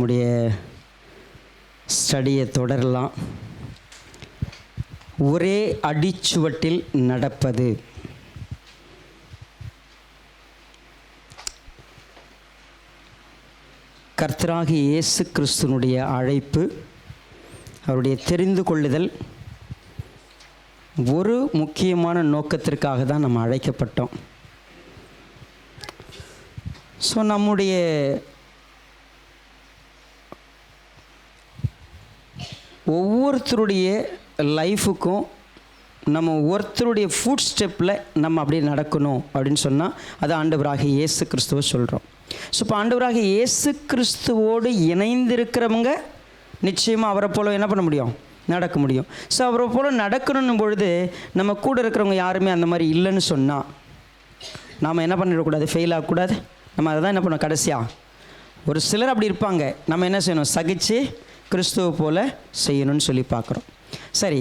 நம்முடைய ஸ்டடியை தொடரலாம். ஒரே அடிச்சுவட்டில் நடப்பது. கர்த்தராகிய இயேசு கிறிஸ்துனுடைய அழைப்பு, அவருடைய தெரிந்து கொள்ளுதல் ஒரு முக்கியமான நோக்கத்திற்காக தான் நம்ம அழைக்கப்பட்டோம். ஸோ நம்முடைய ஒவ்வொருத்தருடைய லைஃபுக்கும் நம்ம ஒருத்தருடைய ஃபுட் ஸ்டெப்பில் நம்ம அப்படி நடக்கணும் அப்படின்னு சொன்னால் அது ஆண்டவராகிய இயேசு கிறிஸ்துவை சொல்கிறோம். ஸோ இப்போ ஆண்டவராகிய இயேசு கிறிஸ்துவோடு இணைந்திருக்கிறவங்க நிச்சயமாக அவரை போல என்ன பண்ண முடியும், நடக்க முடியும். ஸோ அவரை போல் நடக்கணும் பொழுது நம்ம கூட இருக்கிறவங்க யாருமே அந்த மாதிரி இல்லைன்னு சொன்னால் நாம் என்ன பண்ணிடக்கூடாது, ஃபெயில் ஆகக்கூடாது. நம்ம அதை தான் என்ன பண்ணோம், கடைசியாக ஒரு சிலர் அப்படி இருப்பாங்க, நம்ம என்ன செய்யணும், சகித்து கிறிஸ்துவை போல் செய்யணும்னு சொல்லி பார்க்குறோம். சரி,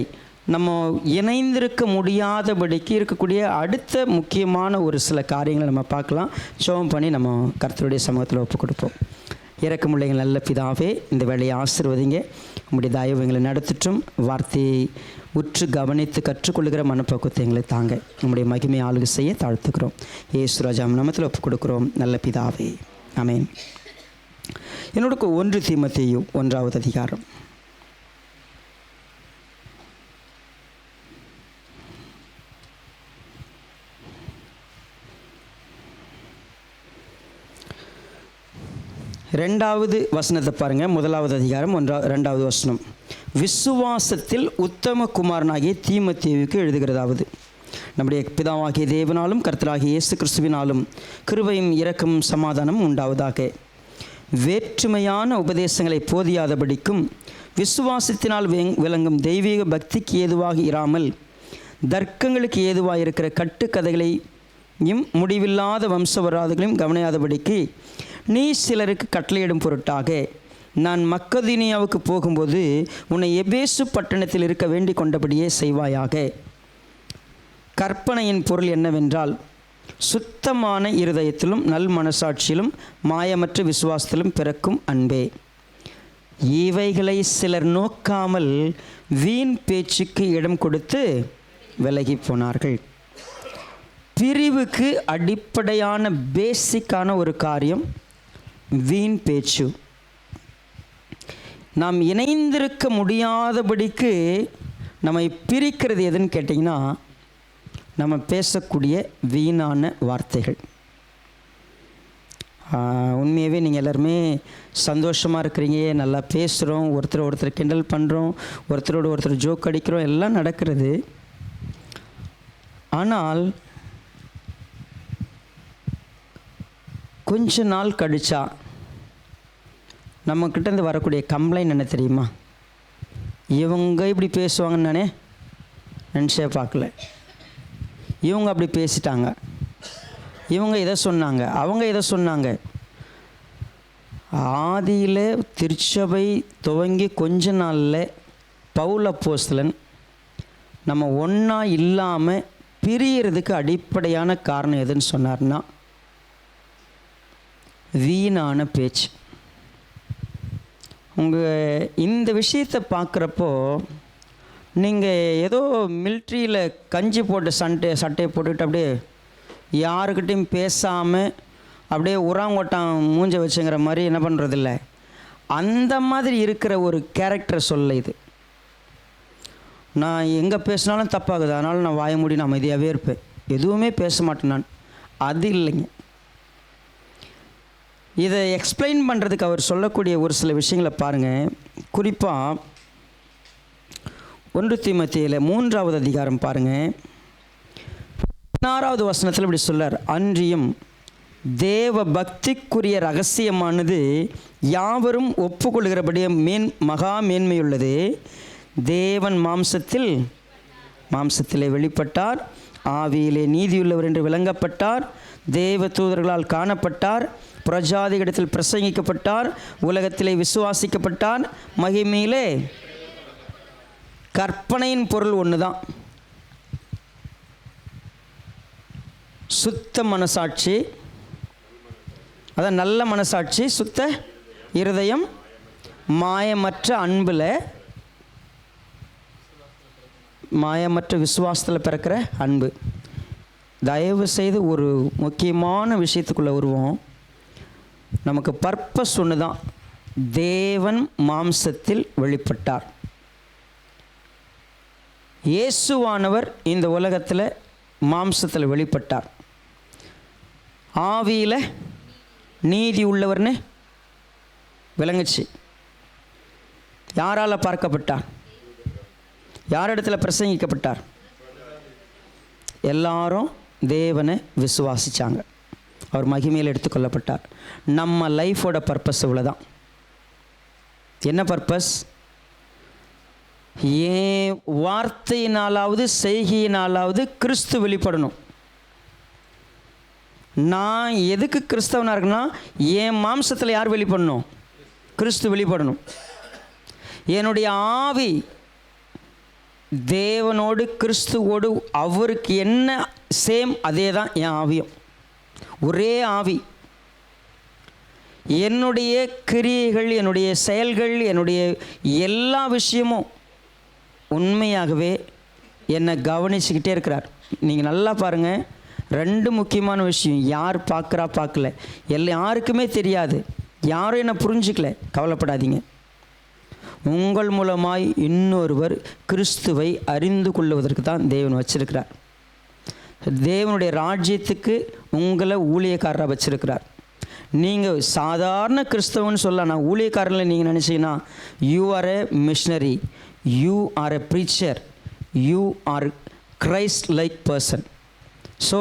நம்ம இணைந்திருக்க முடியாதபடிக்கு இருக்கக்கூடிய அடுத்த முக்கியமான ஒரு சில காரியங்களை நம்ம பார்க்கலாம். ஜெபம் பண்ணி நம்ம கர்த்தருடைய சமூகத்தில் ஒப்பு கொடுப்போம். இரக்கமுள்ள நல்ல பிதாவே, இந்த வேலையை ஆசீர்வதிங்க. உங்களுடைய தயவு எங்களை நடத்திட்டும், வார்த்தையை உற்று கவனித்து கற்றுக்கொள்கிற மனப்பக்குவத்தை எங்களை தாங்க. நம்முடைய மகிமை ஆளுகை செய்ய தாழ்த்துக்கிறோம். இயேசு ராஜா நாமத்தில் ஒப்பு கொடுக்குறோம் நல்ல பிதாவே, ஆமென். என்னோட 1 தீமோத்தேயு 1வது அதிகாரம். ரெண்டாவது வசனத்தை பாருங்கள். 1வது அதிகாரம் 2வது வசனம். விசுவாசத்தில் உத்தம குமாரனாகிய தீமோத்தேயுவுக்கு எழுதுகிறதாவது, நம்முடைய பிதாவாகிய தேவனாலும் கர்த்தராகிய இயேசு கிறிஸ்துவினாலும் கிருபையும் இரக்கமும் சமாதானம் உண்டாவதாக. வேற்றுமையான உபதேசங்களை போதியாதபடிக்கும் விசுவாசத்தினால் விளங்கும் தெய்வீக பக்திக்கு ஏதுவாக இராமல் தர்க்கங்களுக்கு ஏதுவாக இருக்கிற கட்டுக்கதைகளையும் முடிவில்லாத வம்சவராதுகளையும் கவனியாதபடிக்கு நீ சிலருக்கு கட்டளையிடும் பொருட்டாக நான் மக்கதோனியாவுக்கு போகும்போது உன்னை எபேசு பட்டணத்தில் இருக்க வேண்டிக் கொண்டபடியே செய்வாயாக. கற்பனையின் பொருள் என்னவென்றால், சுத்தமான இருதயத்திலும் நல் மனசாட்சியிலும் மாயமற்ற விசுவாசத்திலும் பிறக்கும் அன்பே. இவைகளை சிலர் நோக்காமல் வீண் பேச்சுக்கு இடம் கொடுத்து விலகி போனார்கள். பிரிவுக்கு அடிப்படையான பேசிக்கான ஒரு காரியம் வீண் பேச்சு. நாம் இணைந்திருக்க முடியாதபடிக்கு நம்மை பிரிக்கிறது எதுன்னு கேட்டிங்கன்னா, நம்ம பேசக்கூடிய வீணான வார்த்தைகள். உண்மையாகவே நீங்கள் எல்லாருமே சந்தோஷமாக இருக்கிறீங்க, நல்லா பேசுகிறோம், ஒருத்தர் கிண்டல் பண்ணுறோம், ஒருத்தரோடு ஒருத்தர் ஜோக் அடிக்கிறோம், எல்லாம் நடக்கிறது. ஆனால் கொஞ்ச நாள் கழிச்சா நம்மக்கிட்டேருந்து வரக்கூடிய கம்ப்ளைண்ட் என்ன தெரியுமா, இவங்க இப்படி பேசுவாங்கன்னு நானே நினச்சே பார்க்கல, இவங்க அப்படி பேசிட்டாங்க, இவங்க இதை சொன்னாங்க, அவங்க இதை சொன்னாங்க. ஆதியில் திருச்சபை துவங்கி கொஞ்ச நாளில் பவுல் அப்போஸ்தலன் நம்ம ஒன்றா இல்லாமல் பிரியறதுக்கு அடிப்படையான காரணம் எதுன்னு சொன்னார்னா, வீணான பேச்சு. உங்கள் இந்த விஷயத்தை பார்க்குறப்போ நீங்கள் ஏதோ மிலிட்ரியில் கஞ்சி போட்டு சட்டையை போட்டுக்கிட்டு அப்படியே யாருக்கிட்டையும் பேசாமல் அப்படியே உராங்கோட்டான் மூஞ்ச வச்சுங்கிற மாதிரி என்ன பண்ணுறதில்ல, அந்த மாதிரி இருக்கிற ஒரு கேரக்டர் சொல்ல இது. நான் எங்கே பேசினாலும் தப்பாகுது, அதனால் நான் வாய மூடி நான் அமைதியாகவே இருப்பேன், எதுவுமே பேச மாட்டேன் நான். அது இல்லைங்க. இதை எக்ஸ்பிளைன் பண்ணுறதுக்கு அவர் சொல்லக்கூடிய ஒரு சில விஷயங்களை பாருங்கள். குறிப்பாக 1 தீமோத்தேயுல 3வது அதிகாரம் பாருங்கள். 16வது வசனத்தில் இப்படி சொல்லார், அன்றியும் தேவ பக்திக்குரிய ரகசியமானது யாவரும் ஒப்புக்கொள்கிறபடியே மகா மேன்மையுள்ளது. தேவன் மாம்சத்திலே வெளிப்பட்டார், ஆவியிலே நீதியுள்ளவர் என்று விளங்கப்பட்டார், தேவ தூதர்களால் காணப்பட்டார், பிரஜாதிகளிடத்தில் பிரசங்கிக்கப்பட்டார், உலகத்திலே விசுவாசிக்கப்பட்டார், மகிமையிலே. கற்பனையின் பொருள் ஒன்று தான், சுத்த மனசாட்சி, அதான் நல்ல மனசாட்சி, சுத்த இருதயம், மாயமற்ற அன்பில், மாயமற்ற விசுவாசத்தில் பிறக்கிற அன்பு. தயவு செய்து ஒரு முக்கியமான விஷயத்துக்குள்ளே வருவோம். நமக்கு பர்பஸ் ஒன்று தான். தேவன் மாம்சத்தில் வெளிப்பட்டார். இயேசுவானவர் இந்த உலகத்தில் மாம்சத்தில் வெளிப்பட்டார். ஆவியில் நீதி உள்ளவர்னு விளங்குச்சு. யாரால் பார்க்கப்பட்டார்? யாரிடத்தில் பிரசங்கிக்கப்பட்டார்? எல்லாரும் தேவனை விசுவாசித்தாங்க. அவர் மகிமையில் எடுத்துக்கொள்ளப்பட்டார். நம்ம லைஃபோட பர்பஸ் இவ்வளோதான். என்ன பர்பஸ்? ஏன் வார்த்தையினாலாவது செய்கையினாலாவது கிறிஸ்து வெளிப்படணும். நான் எதுக்கு கிறிஸ்தவனாக இருக்குன்னா, என் மாம்சத்தில் யார் வெளிப்படணும்? கிறிஸ்து வெளிப்படணும். என்னுடைய ஆவி தேவனோடு கிறிஸ்துவோடு அவருக்கு என்ன சேம் அதே தான் என் ஆவியும். ஒரே ஆவி. என்னுடைய கிரியைகள், என்னுடைய செயல்கள், என்னுடைய எல்லா விஷயமும் உண்மையாகவே என்னை கவனிச்சுக்கிட்டே இருக்கிறார். நீங்கள் நல்லா பாருங்கள். 2 முக்கியமான விஷயம். யார் பார்க்குறா பார்க்கல, யாருக்குமே தெரியாது. யாரும் என்னை புரிஞ்சிக்கல. கவலைப்படாதீங்க. உங்கள் மூலமாய் இன்னொருவர் கிறிஸ்துவை அறிந்து கொள்வதற்கு தான் தேவன் வச்சிருக்கிறார். தேவனுடைய ராஜ்யத்துக்கு உங்களை ஊழியக்காரராக வச்சிருக்கிறார். நீங்கள் சாதாரண கிறிஸ்தவன்னு சொல்லலாம். நான் ஊழியக்காரனில் நீங்கள் நினச்சிங்கன்னா, you are a missionary, you are a preacher, you are Christ like person. So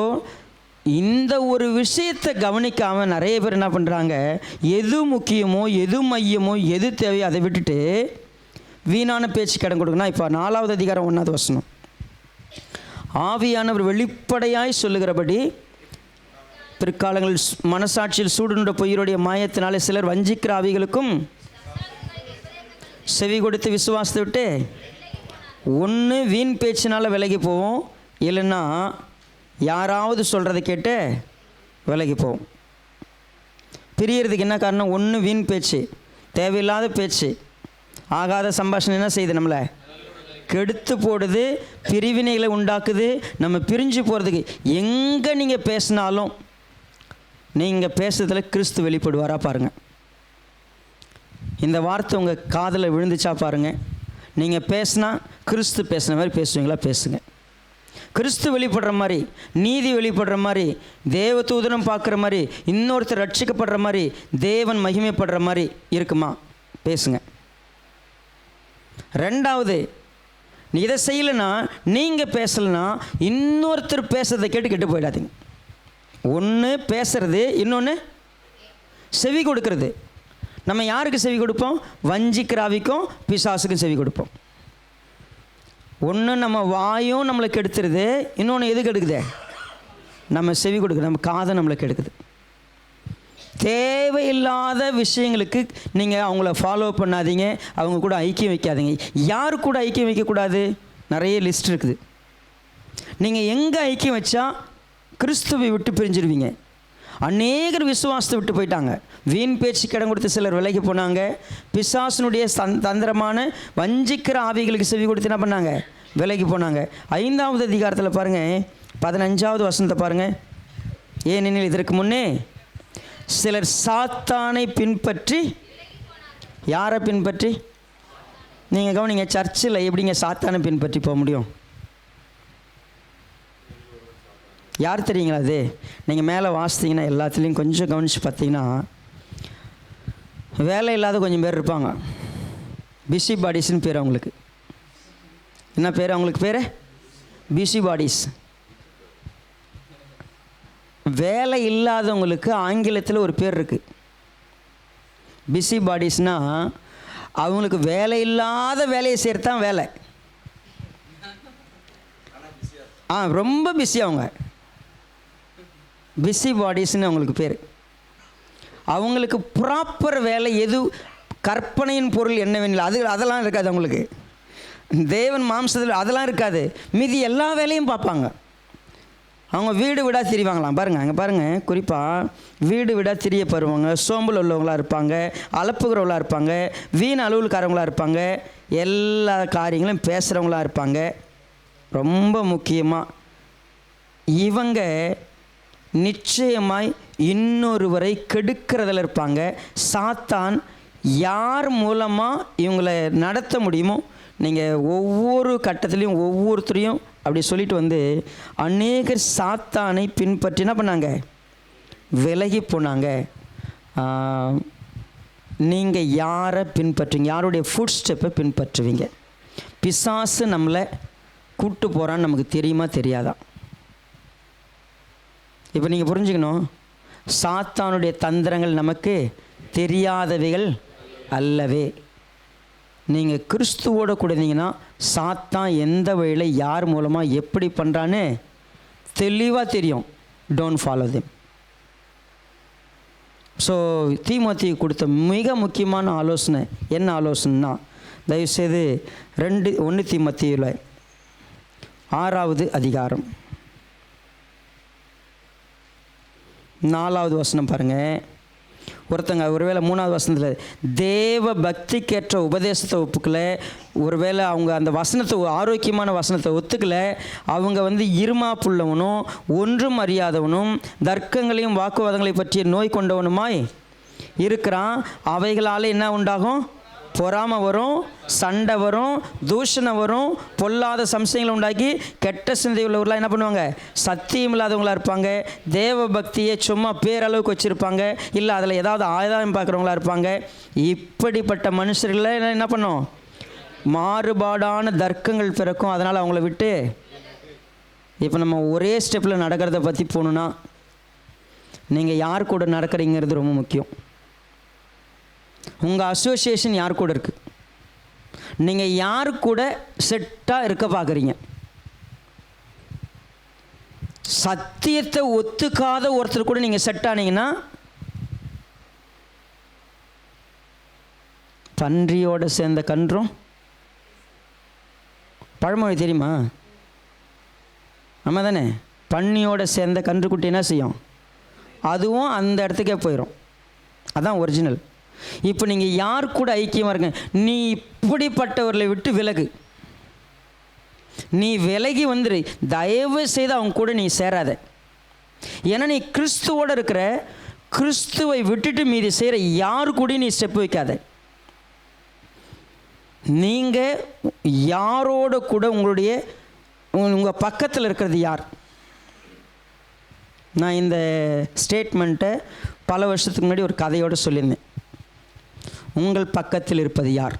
இந்த ஒரு விஷயத்தை கவனிக்காமல் நிறைய பேர் என்ன பண்ணுறாங்க, எது முக்கியமோ, எது மையமோ, எது தேவையோ அதை விட்டுட்டு வீணான பேச்சு கடன் கொடுக்கணும். இப்போ 4வது அதிகாரம் 1வது வசனம். ஆவியானவர் வெளிப்படையாய் சொல்லுகிறபடி பிற்காலங்களில் மனசாட்சியில் சூடுண்ட பொய்யருடைய மாயத்தினாலே சிலர் வஞ்சிக்கிற ஆவிகளுக்கும் செவி கொடுத்து விசுவாசத்தை விட்டு ஒன்று வீண் பேச்சினால் விலகி போவோம், இல்லைன்னா யாராவது சொல்கிறத கேட்டு விலகி போவோம். பிரியறதுக்கு என்ன காரணம்? ஒன்று வீண் பேச்சு, தேவையில்லாத பேச்சு, ஆகாத சம்பாஷணை என்ன செய்யுது? நம்மளை கெடுத்து போடுது, பிரிவினைகளை உண்டாக்குது. நம்ம பிரிஞ்சு போகிறதுக்கு எங்கே நீங்கள் பேசினாலும் நீங்கள் பேசுறதுல கிறிஸ்து வெளிப்படுவாரா பாருங்கள். இந்த வார்த்தை உங்கள் காதில் விழுந்துச்சா பாருங்கள். நீங்கள் பேசினா கிறிஸ்து பேசுன மாதிரி பேசுவீங்களா? பேசுங்க. கிறிஸ்து வெளிப்படுற மாதிரி, நீதி வெளிப்படுற மாதிரி, தேவதூதனம் பார்க்குற மாதிரி, இன்னொருத்தர் ரட்சிக்கப்படுற மாதிரி, தேவன் மகிமைப்படுற மாதிரி இருக்குமா? பேசுங்க. 2வது, நீ இதை செய்யலைன்னா, நீங்கள் பேசலைன்னா இன்னொருத்தர் பேசுறதை கேட்டு கெட்டு போயிடாதீங்க. ஒன்று பேசுறது, இன்னொன்று செவி கொடுக்கறது. நம்ம யாருக்கு செவி கொடுப்போம்? வஞ்சிக்கிராவிக்கும் பிசாசுக்கும் செவி கொடுப்போம். ஒன்று நம்ம வாயும் நம்மளை கெடுத்துருது, இன்னொன்று எது கெடுக்குது? நம்ம செவி கொடுக்குது, நம்ம காதை நம்மளை கெடுக்குது. தேவையில்லாத விஷயங்களுக்கு நீங்கள் அவங்கள ஃபாலோ பண்ணாதீங்க, அவங்க கூட ஐக்கியம் வைக்காதீங்க. யாரு கூட ஐக்கியம் வைக்கக்கூடாது? நிறைய லிஸ்ட் இருக்குது. நீங்கள் எங்கே ஐக்கியம் வச்சா கிறிஸ்துவை விட்டு பிரிஞ்சிருவீங்க. அநேகர் விசுவாசத்தை விட்டு போயிட்டாங்க. வீண் பேச்சு கடன் கொடுத்து சிலர் விலகி போனாங்க. பிசாசனுடைய தந்திரமான வஞ்சிக்கிற ஆவிகளுக்கு செவி கொடுத்து என்ன பண்ணாங்க? விலகி போனாங்க. 5வது அதிகாரத்தில் பாருங்கள், 15வது வசனத்தை பாருங்கள். ஏனெனில் இதற்கு முன்னே சிலர் சாத்தானை பின்பற்றி, யாரை பின்பற்றி? நீங்கள் கவனிங்க, சர்ச்சில் எப்படிங்க சாத்தானை பின்பற்றி போக முடியும்? யார் தெரியுங்களா அது? நீங்கள் மேலே வாசித்தீங்கன்னா எல்லாத்துலேயும் கொஞ்சம் கவனித்து பார்த்தீங்கன்னா, வேலை இல்லாத கொஞ்சம் பேர் இருப்பாங்க. பிஸி பாடிஸ்ன்னு பேர் அவங்களுக்கு. என்ன பேர் அவங்களுக்கு? பேர் பிஸி பாடிஸ். வேலை இல்லாதவங்களுக்கு ஆங்கிலத்தில் ஒரு பேர் இருக்குது. பிஸி பாடிஸ்னால் அவங்களுக்கு வேலை இல்லாத வேலையை செய்கிறது தான் வேலை. ரொம்ப பிஸி அவங்க. பிஸி பாடிஸ்ன்னு அவங்களுக்கு பேர். அவங்களுக்கு ப்ராப்பர் வேலை எது, கற்பனையின் பொருள் என்னவெனில் அதெல்லாம் இருக்காது அவங்களுக்கு. தேவன் மாம்சத்தில் அதெல்லாம் இருக்காது. மீதி எல்லா வேலையும் பார்ப்பாங்க. அவங்க வீடு வீடாக திரிவாங்களாம். பாருங்கள், அங்கே பாருங்கள், குறிப்பாக வீடு வீடாக திரிய பருவாங்க. சோம்பல் உள்ளவங்களாக இருப்பாங்க, அலப்புகிறவங்களாக இருப்பாங்க, வீண் அலுவல்காரவங்களாக இருப்பாங்க, எல்லா காரியங்களும் பேசுகிறவங்களாக இருப்பாங்க. ரொம்ப முக்கியமாக இவங்க நிச்சயமாய் இன்னொருவரை கெடுக்கிறதில் இருப்பாங்க. சாத்தான் யார் மூலமாக இவங்களை நடத்த முடியுமோ, நீங்கள் ஒவ்வொரு கட்டத்துலேயும் ஒவ்வொருத்தரையும் அப்படி சொல்லிட்டு அநேகர் சாத்தானை பின்பற்றி என்ன பண்ணாங்க, விலகி போனாங்க. நீங்கள் யாரை பின்பற்றுவீங்க? யாருடைய ஃபுட் ஸ்டெப்பை பின்பற்றுவீங்க? பிசாசு நம்மளை கூட்டு போகிறான்னு நமக்கு தெரியுமா தெரியாதா? இப்போ நீங்கள் புரிஞ்சுக்கணும், சாத்தானுடைய தந்திரங்கள் நமக்கு தெரியாதவைகள் அல்லவே. நீங்கள் கிறிஸ்துவோட கூட இருந்தீங்கன்னா சாத்தான் எந்த வழியில் யார் மூலமாக எப்படி பண்ணுறான்னு தெளிவாக தெரியும். Don't follow them. So Timothy கொடுத்த மிக முக்கியமான ஆலோசனை என்ன ஆலோசனைனா, தயவுசெய்து 1 தீமோத்தியில் 6வது அதிகாரம் 4வது வசனம் பாருங்கள். ஒருத்தங்க ஒருவேளை 3வது வசனத்தில் தேவ பக்திக்கேற்ற உபதேசத்தை ஒப்புக்கல, ஒருவேளை அவங்க அந்த வசனத்தை ஆரோக்கியமான வசனத்தை ஒத்துக்கல, அவங்க இருமாப்புள்ளவனும் ஒன்றும் அறியாதவனும் தர்க்கங்களையும் வாக்குவாதங்களை பற்றிய நோய் கொண்டவனுமாய் இருக்கிறான். அவைகளால் என்ன உண்டாகும்? பொறாமை வரும், சண்டை வரும், தூஷணம் வரும், பொல்லாத சம்சயங்களை உண்டாக்கி கெட்ட சிந்தை உள்ளவர்களாக என்ன பண்ணுவாங்க? சத்தியம் இல்லாதவங்களாக இருப்பாங்க. தேவ பக்தியை சும்மா பேரளவுக்கு வச்சுருப்பாங்க, இல்லை அதில் ஏதாவது ஆதாயம் பார்க்குறவங்களா இருப்பாங்க. இப்படிப்பட்ட மனுஷர்களை என்ன பண்ணும்? மாறுபாடான தர்க்கங்கள் பிறக்கும். அதனால் அவங்கள விட்டு இப்போ நம்ம ஒரே ஸ்டெப்பில் நடக்கிறத பற்றி போகணுன்னா நீங்கள் யார் கூட நடக்கிறீங்கிறது ரொம்ப முக்கியம். உங்கள் அசோசியேஷன் யார் கூட இருக்குது? நீங்கள் யார் கூட செட்டாக இருக்க பார்க்குறீங்க? சத்தியத்தை ஒத்துக்காத ஒருத்தர் கூட நீங்கள் செட் ஆனீங்கன்னா பன்றியோட சேர்ந்த கன்றும், பழமொழி தெரியுமா? ஆமாம் தானே? பன்னியோட சேர்ந்த கன்றுக்குட்டி என்ன செய்யும்? அதுவும் அந்த இடத்துக்கே போயிடும். அதான் ஒரிஜினல். இப்போ நீங்கள் யார் கூட ஐக்கியமாக இருக்க? நீ இப்படிப்பட்டவர்களை விட்டு விலகு. நீ விலகி வந்துரு. தயவு செய்து அவங்க கூட நீ சேராத. ஏன்னா நீ கிறிஸ்துவோடு இருக்கிற. கிறிஸ்துவை விட்டுட்டு மீதி செய்கிற யாரு கூட நீ ஸ்டெப் வைக்காத. நீங்கள் யாரோட கூட உங்கள் பக்கத்தில் இருக்கிறது யார்? நான் இந்த ஸ்டேட்மெண்ட்டை பல வருஷத்துக்கு முன்னாடி ஒரு கதையோடு சொல்லியிருந்தேன். உங்கள் பக்கத்தில் இருப்பது யார்?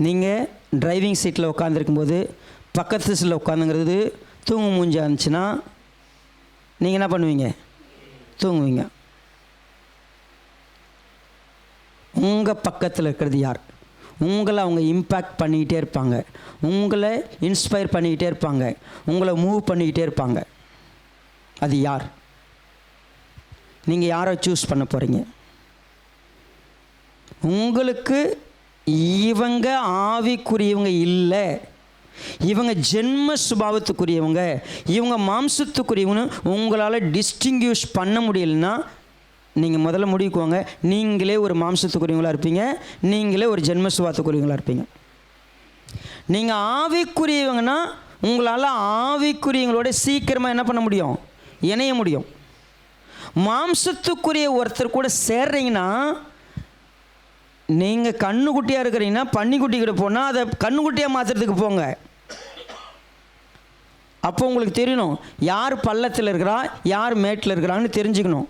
நீங்கள் டிரைவிங் சீட்டில் உட்காந்துருக்கும்போது பக்கத்து சீட்டில் உட்காந்துங்கிறது தூங்கு மூஞ்சா இருந்துச்சுன்னா நீங்கள் என்ன பண்ணுவீங்க? தூங்குவீங்க. உங்கள் பக்கத்தில் இருக்கிறது யார்? உங்களை அவங்க இம்பேக்ட் பண்ணிக்கிட்டே இருப்பாங்க, உங்களை இன்ஸ்பயர் பண்ணிக்கிட்டே இருப்பாங்க, உங்களை மூவ் பண்ணிக்கிட்டே இருப்பாங்க. அது யார்? நீங்கள் யாரை சூஸ் பண்ண போகிறீங்க? உங்களுக்கு இவங்க ஆவிக்குரியவங்க இல்லை, இவங்க ஜென்ம சுபாவத்துக்குரியவங்க, இவங்க மாம்சத்துக்குரியவங்க உங்களால் டிஸ்டிங்யூஷ் பண்ண முடியலன்னா நீங்கள் முதல்ல முடிவுக்குவாங்க, நீங்களே ஒரு மாம்சத்துக்குரியவங்களாக இருப்பீங்க, நீங்களே ஒரு ஜென்ம சுபாவத்துக்குரியவங்களாக இருப்பீங்க. நீங்கள் ஆவிக்குரியவங்கன்னா உங்களால் ஆவிக்குரியவங்களோட சீக்கிரமாக என்ன பண்ண முடியும்? இணைய முடியும். மாம்சத்துக்குரிய ஒருத்தர் கூட சேர்றீங்கன்னா, நீங்கள் கண்ணுக்குட்டியாக இருக்கிறீங்கன்னா பன்னிக்குட்டிக்கிட்ட போனால் அதை கண்ணுக்குட்டியாக மாற்றுறதுக்கு போங்க. அப்போ உங்களுக்கு தெரியணும் யார் பள்ளத்தில் இருக்கிறா, யார் மேட்டில் இருக்கிறான்னு தெரிஞ்சுக்கணும்.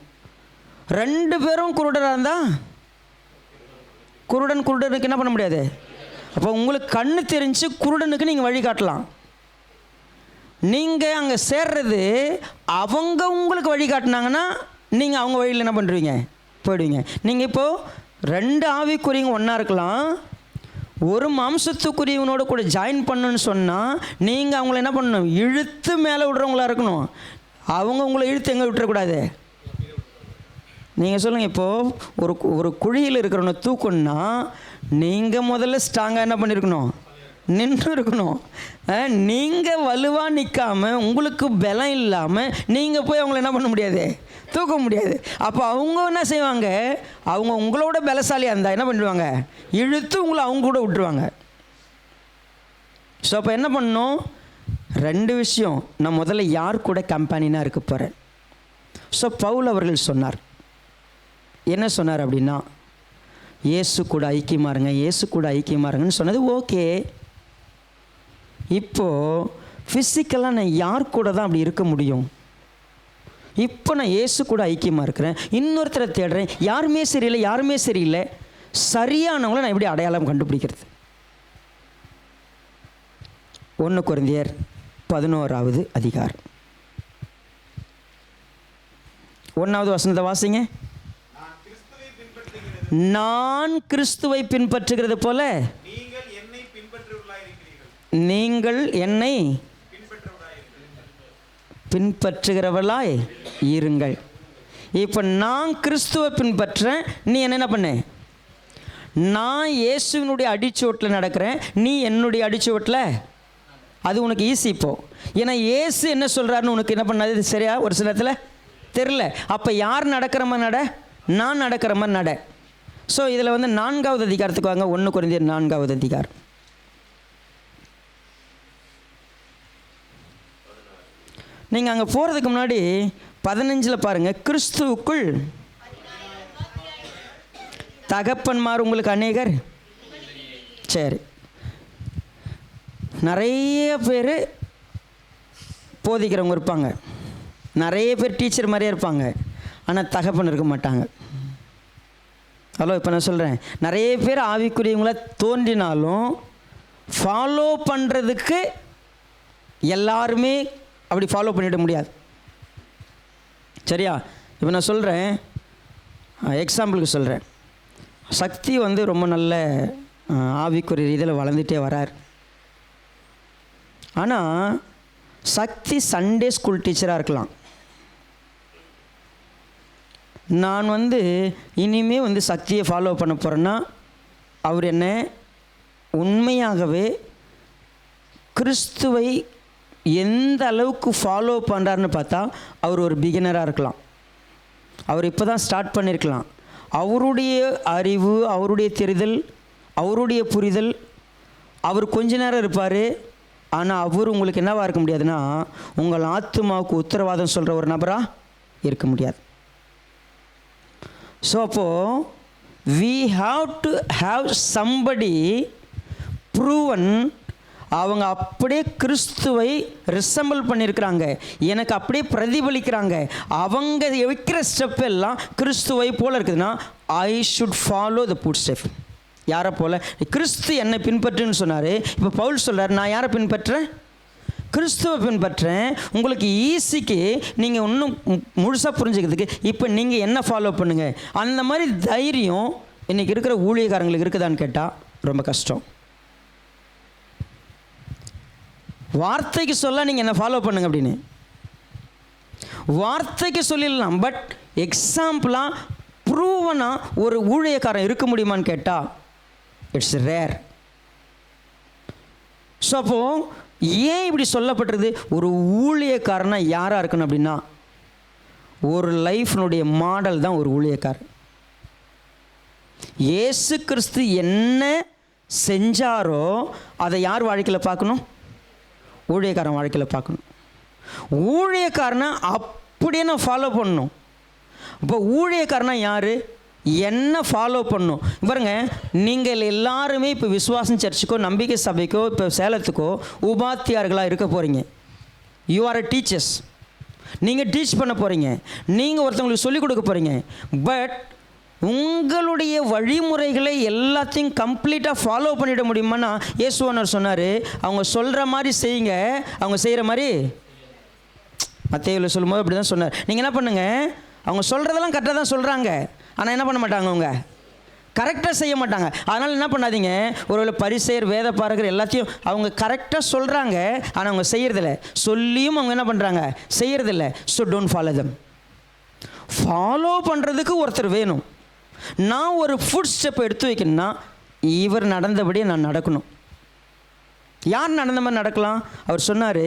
2 பேரும் குருடராக இருந்தால் குருடனுக்கு என்ன பண்ண முடியாது. அப்போ உங்களுக்கு கண்ணு தெரிஞ்சு குருடனுக்கு நீங்கள் வழி காட்டலாம். நீங்கள் அங்கே சேர்றது அவங்க உங்களுக்கு வழி காட்டினாங்கன்னா நீங்கள் அவங்க வழியில் என்ன பண்ணுறீங்க? போயிடுவீங்க. நீங்கள் இப்போது 2 ஆவிக்குரியவங்க ஒன்றா இருக்கலாம், ஒரு மாம்சத்துக்குரியவனோட கூட ஜாயின் பண்ணணுன்னு சொன்னால் நீங்கள் அவங்கள என்ன பண்ணணும்? இழுத்து மேலே விடுறவங்களா இருக்கணும். அவங்க உங்களை இழுத்து எங்கே விட்டுறக்கூடாது. நீங்கள் சொல்லுங்கள், இப்போது ஒரு குழியில் இருக்கிறவனை தூக்கணுன்னா நீங்கள் முதல்ல ஸ்ட்ராங்காக என்ன பண்ணியிருக்கணும்? நின்று இருக்கணும். நீங்கள் வலுவாக நிற்காமல், உங்களுக்கு பலம் இல்லாமல் நீங்கள் போய் அவங்கள என்ன பண்ண முடியாது, தூக்க முடியாது. அப்போ அவங்க என்ன செய்வாங்க, அவங்க உங்களோட பலசாலியாக இருந்தால் என்ன பண்ணிடுவாங்க, இழுத்து உங்களை அவங்க கூட விட்டுருவாங்க. ஸோ அப்போ என்ன பண்ணணும், 2 விஷயம். நான் முதல்ல யார் கூட கம்பெனினாக இருக்க போகிறேன். ஸோ பவுல் அவர்கள் சொன்னார், என்ன சொன்னார் அப்படின்னா, இயேசு கூட ஐக்கியமாக இருங்க, இயேசு கூட ஐக்கியமாக இருங்கன்னு சொன்னது ஓகே. இப்போது ஃபிசிக்கலாக நான் யார் கூட தான் அப்படி இருக்க முடியும்? இப்போ நான் இயேசு கூட ஐக்கியமாக இருக்கிறேன், இன்னொருத்தரை தேடுறேன், யாருமே சரியில்லை, யாருமே சரியில்லை, சரியானவங்கள நான் எப்படி அடையாளம் கண்டுபிடிக்கிறது? 1 கொரிந்தியர் 11வது அதிகாரம் 1வது வசனத்தை வாசிங்க. நான் கிறிஸ்துவை பின்பற்றுகிறது போல நீங்கள் என்னை பின்பற்றுகிறவர்களாய் இருங்கள். இப்போ நான் கிறிஸ்துவை பின்பற்றுறேன், நீ என்ன பண்ண? நான் இயேசுவினுடைய அடிச்சுவட்டில் நடக்கிறேன், நீ என்னுடைய அடிச்சுவட்டில். அது உனக்கு ஈஸி இப்போது. ஏன்னா இயேசு என்ன சொல்கிறாருன்னு உனக்கு என்ன பண்ணாது சரியா ஒரு சில நேரத்தில் தெரில. அப்போ யார் நடக்கிற மாதிரி நட, நான் நடக்கிற மாதிரி நட. ஸோ இதில் 4வது அதிகாரத்துக்கு வாங்க. 1 கொரிந்தியர் 4வது அதிகாரம். நீங்கள் அங்கே போகிறதுக்கு முன்னாடி 15 பாருங்கள். கிறிஸ்துவுக்குள் தகப்பன்மார் உங்களுக்கு அநேகர். சரி, நிறைய பேர் போதிக்கிறவங்க இருப்பாங்க, நிறைய பேர் டீச்சர் மாதிரியே இருப்பாங்க, ஆனால் தகப்பன் இருக்க மாட்டாங்க. ஹலோ, இப்போ நான் சொல்கிறேன், நிறைய பேர் ஆவிக்குரியவங்கள தோன்றினாலும் ஃபாலோ பண்ணுறதுக்கு எல்லாருமே அப்படி ஃபாலோ பண்ணிட முடியாது. சரியா? இப்போ நான் சொல்கிறேன், எக்ஸாம்பிளுக்கு சொல்கிறேன். சக்தி ரொம்ப நல்ல ஆவிக்குரிய இதில் வளர்ந்துட்டே வரார். ஆனால் சக்தி சண்டே ஸ்கூல் டீச்சராக இருக்கலாம். நான் இனிமேல் சக்தியை ஃபாலோ பண்ண போகிறேன்னா, அவர் என்ன உண்மையாகவே கிறிஸ்துவை எந்த அளவுக்கு ஃபாலோ பண்ணுறாருன்னு பார்த்தா அவர் ஒரு பிகினராக இருக்கலாம். அவர் இப்போ தான் ஸ்டார்ட் பண்ணியிருக்கலாம். அவருடைய அறிவு, அவருடைய தெரிதல், அவருடைய புரிதல், அவர் கொஞ்ச நேரம் இருப்பார். ஆனால் அவர் உங்களுக்கு என்னவாக இருக்க முடியாதுன்னா, உங்கள் ஆத்துமாவுக்கு உத்தரவாதம் சொல்கிற ஒரு நபராக இருக்க முடியாது. ஸோ அப்போது we have to have somebody proven, அவங்க அப்படியே கிறிஸ்துவை ரிசம்பிள் பண்ணியிருக்கிறாங்க, எனக்கு அப்படியே பிரதிபலிக்கிறாங்க, அவங்க வைக்கிற ஸ்டெப் எல்லாம் கிறிஸ்துவை போல் இருக்குதுன்னா I should follow the food step. யாரை போல்? கிறிஸ்து என்னை பின்பற்றுன்னு சொன்னார். இப்போ பவுல் சொல்கிறார், நான் யாரை பின்பற்றுறேன்? கிறிஸ்துவை பின்பற்றேன். உங்களுக்கு ஈஸிக்கு நீங்கள் இன்னும் முழுசாக புரிஞ்சுக்கிறதுக்கு இப்போ நீங்கள் என்ன ஃபாலோ பண்ணுங்கள். அந்த மாதிரி தைரியம் இன்றைக்கி இருக்கிற ஊழியக்காரங்களுக்கு இருக்குதான்னு கேட்டால் ரொம்ப கஷ்டம். வார்த்தைக்கு சொல்ல நீங்கள் என்ன ஃபாலோ பண்ணுங்க அப்படின்னு வார்த்தைக்கு சொல்லிடலாம். பட் எக்ஸாம்பிளாக ப்ரூவனாக ஒரு ஊழியக்காரன் இருக்க முடியுமான்னு கேட்டால் இட்ஸ் ரேர். ஸோ அப்போது ஏன் இப்படி சொல்லப்பட்டிருது? ஒரு ஊழியக்காரனா யாராக இருக்கணும் அப்படின்னா, ஒரு லைஃப்னுடைய மாடல் தான் ஒரு ஊழியக்காரன். இயேசு கிறிஸ்து என்ன செஞ்சாரோ அதை யார் வாழ்க்கையில் பார்க்கணும்? ஊழியக்காரன் வாழ்க்கையில் பார்க்கணும். ஊழியக்காரனை அப்படியே நான் ஃபாலோ பண்ணணும். இப்போ ஊழியக்காரனா யார்? என்ன ஃபாலோ பண்ணும் பாருங்க. நீங்கள் எல்லாருமே இப்போ விசுவாசம் சர்ச்சுக்கோ நம்பிக்கை சபைக்கோ இப்போ சேலத்துக்கோ உபாத்தியார்களாக இருக்க போகிறீங்க. You are a teachers. நீங்கள் டீச் பண்ண போகிறீங்க, நீங்கள் ஒருத்தவங்களுக்கு சொல்லிக் கொடுக்க போகிறீங்க. பட் உங்களுடைய வழிமுறைகளை எல்லாத்தையும் கம்ப்ளீட்டாக ஃபாலோ பண்ணிட முடியுமான்னா, இயேசுவானவர் சொன்னார், அவங்க சொல்கிற மாதிரி செய்யுங்க, அவங்க செய்கிற மாதிரி. மத்தேயுவில் சொல்லும்போது அப்படி தான் சொன்னார். நீங்கள் என்ன பண்ணுங்கள், அவங்க சொல்கிறதெல்லாம் கரெக்டாக தான் சொல்கிறாங்க, ஆனால் என்ன பண்ண மாட்டாங்க, அவங்க கரெக்டாக செய்ய மாட்டாங்க. அதனால் என்ன பண்ணாதீங்க, ஒருவேளை பரிசேயர் வேத பாரகர் எல்லாத்தையும் அவங்க கரெக்டாக சொல்கிறாங்க, ஆனால் அவங்க செய்கிறதில்ல. சொல்லியும் அவங்க என்ன பண்ணுறாங்க, செய்கிறதில்ல. So don't follow them. Follow பண்ணுறதுக்கு ஒருத்தர் வேணும். நான் ஒரு ஃபுட் ஸ்டெப்பை எடுத்து வைக்கணும்னா இவர் நடந்தபடியே நான் நடக்கணும். யார் நடந்த மாதிரி நடக்கலாம்? அவர் சொன்னார்,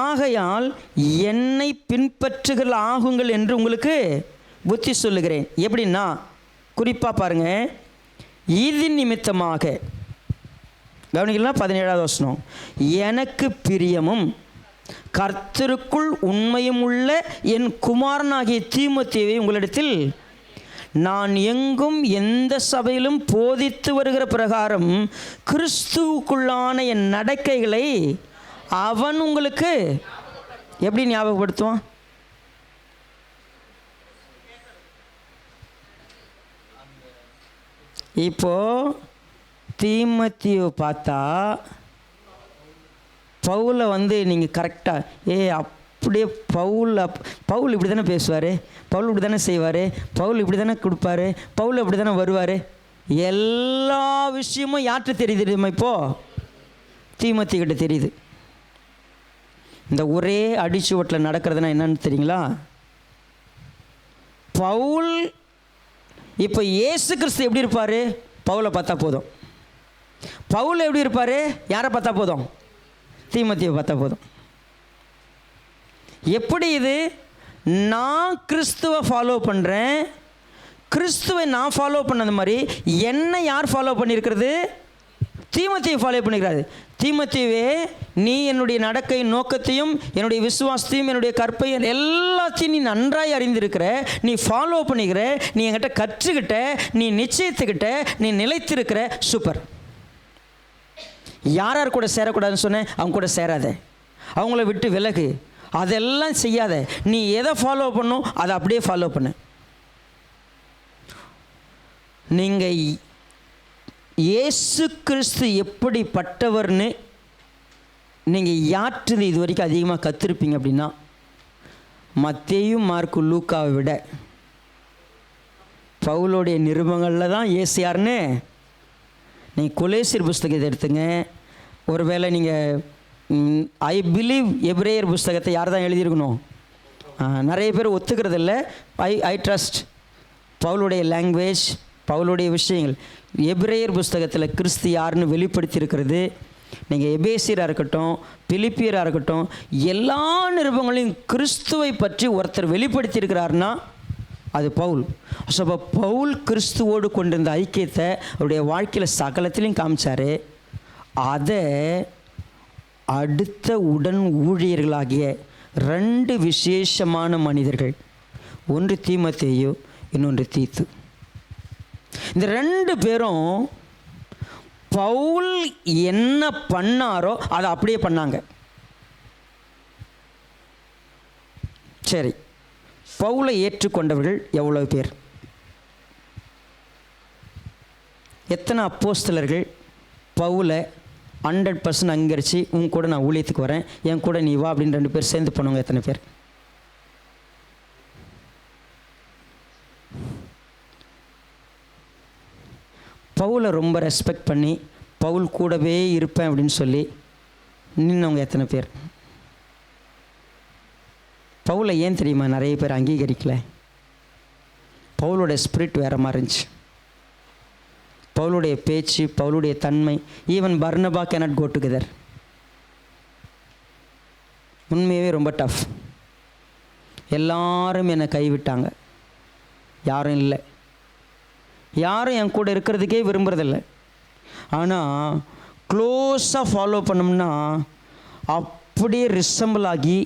ஆகையால் என்னை பின்பற்றுகள் ஆகுங்கள் என்று உங்களுக்கு புத்தி சொல்லுகிறேன். எப்படின்னா, குறிப்பாக பாருங்கள், இது நிமித்தமாக கவனிக்கலாம் 17வது வசனம், எனக்கு பிரியமும் கர்த்தருக்குள் உண்மையும் உள்ள என் குமாரனாகிய தீமோத்தேயுவை உங்களிடத்தில் நான் எங்கும் எந்த சபையிலும் போதித்து வருகிற பிரகாரம் கிறிஸ்துவுக்குள்ளான என் நடக்கைகளை அவன் உங்களுக்கு எப்படி ஞாபகப்படுத்துவான்? இப்போ தீமோத்தேயுவை பார்த்தா பவுலை நீங்கள் கரெக்டாக அப்படியே பவுல் இப்படி தானே பேசுவார், பவுல் இப்படி தானே செய்வார், பவுல் இப்படி தானே கொடுப்பார், பவுல் இப்படி தானே வருவார். எல்லா விஷயமும் யார்கிட்ட தெரியுது? இப்போது தீமோத்தேயுகிட்ட தெரியுது. இந்த ஒரே அடிச்சுவட்டில் நடக்கிறதுனா என்னன்னு தெரியுங்களா? பவுல் இப்போ இயேசு கிறிஸ்து எப்படி இருப்பார்? பவுலை பார்த்தா போதும். பவுல் எப்படி இருப்பார்? யாரை பார்த்தா போதும்? தீமோத்தேயுவை பார்த்தா போதும். எப்படி இது? நான் கிறிஸ்துவை ஃபாலோ பண்ணுறேன், கிறிஸ்துவை நான் ஃபாலோ பண்ணது மாதிரி என்னை யார் ஃபாலோ பண்ணியிருக்கிறது? தீமோத்தேயு ஃபாலோ பண்ணிக்கிறாரு. தீமோத்தேயுவே, நீ என்னுடைய நடக்கை நோக்கத்தையும் என்னுடைய விசுவாசத்தையும் என்னுடைய கற்பையும் எல்லாத்தையும் நீ நன்றாய் அறிந்திருக்கிற, நீ ஃபாலோ பண்ணிக்கிற, நீ என்கிட்ட கற்றுக்கிட்ட, நீ நிச்சயத்துக்கிட்ட, நீ நிலைத்திருக்கிற. சூப்பர். யார் யார் கூட சேரக்கூடாதுன்னு சொன்னேன்? அவங்க கூட சேராத, அவங்கள விட்டு விலகு, அதெல்லாம் செய்யாத. நீ எதை ஃபாலோ பண்ணும் அதை அப்படியே ஃபாலோ பண்ணு. நீங்கள் இயேசு கிறிஸ்து எப்படிப்பட்டவர்னு நீங்கள் யாற்றில் இது வரைக்கும் அதிகமாக கற்றுருப்பீங்க அப்படின்னா, மத்தேயு மார்க்கு லூக்காவை விட பவுலோடைய நிருபங்களில் தான் இயேசு யாருன்னு. நீங்கள் கொலேசியர் புஸ்தகத்தை எடுத்துங்க. ஒருவேளை நீங்கள் ஐ பிலீவ் எபிரேயர் புஸ்தகத்தை யார் தான் எழுதியிருக்கணும்? நிறைய பேர் ஒத்துக்கிறது இல்லை. ஐ ட்ரஸ்ட் பவுலுடைய லாங்குவேஜ், பவுலுடைய விஷயங்கள். எபிரேயர் புஸ்தகத்தில் கிறிஸ்து யாருன்னு வெளிப்படுத்தியிருக்கிறது. நீங்கள் எபேசியராக இருக்கட்டும், பிலிப்பியராக இருக்கட்டும், எல்லா நிருபங்களையும் கிறிஸ்துவை பற்றி ஒருத்தர் வெளிப்படுத்தியிருக்கிறாருன்னா அது பவுல். ஸோ அப்போ பவுல் கிறிஸ்துவோடு கொண்டிருந்த ஐக்கியத்தை அவருடைய வாழ்க்கையில் சகலத்திலையும் காமிச்சார். அதை அடுத்த உடன் ஊழியர்களாகிய 2 விசேஷமான மனிதர்கள், ஒன்று தீமோத்தேயு, இன்னொன்று தீத்து. இந்த 2 பேரும் பவுல் என்ன பண்ணாரோ அதை அப்படியே பண்ணாங்க. சரி, பவுலை ஏற்றுக்கொண்டவர்கள் எவ்வளவு பேர்? எத்தனை அப்போஸ்தலர்கள் பவுலை 100% அங்கீகரித்து உன் கூட நான் ஊழியத்துக்கு வரேன், என் கூட நீ வா அப்படின்னு 2 பேர் சேர்ந்து பண்ணுவாங்க? எத்தனை பேர்? பவுலை ரொம்ப ரெஸ்பெக்ட் பண்ணி பவுல் கூடவே இருப்பேன் அப்படின்னு சொல்லி நின்னவங்க எத்தனை பேர்? பவுலை ஏன் தெரியுமா நிறைய பேர் அங்கீகரிக்கல? பவுலோட ஸ்பிரிட் வேறு மாதிரி இருந்துச்சு. பவுலுடைய பேச்சு, பவுலுடைய தன்மை. ஈவன் பர்னபா கேனாட் கோ டுகெதர். உண்மையாகவே ரொம்ப டஃப். எல்லாரும் என்னை கைவிட்டாங்க, யாரும் இல்லை, யாரும் என் கூட இருக்கிறதுக்கே விரும்புகிறதில்ல. ஆனால் க்ளோஸாக ஃபாலோ பண்ணோம்னா அப்படியே ரிசம்பிள் ஆகி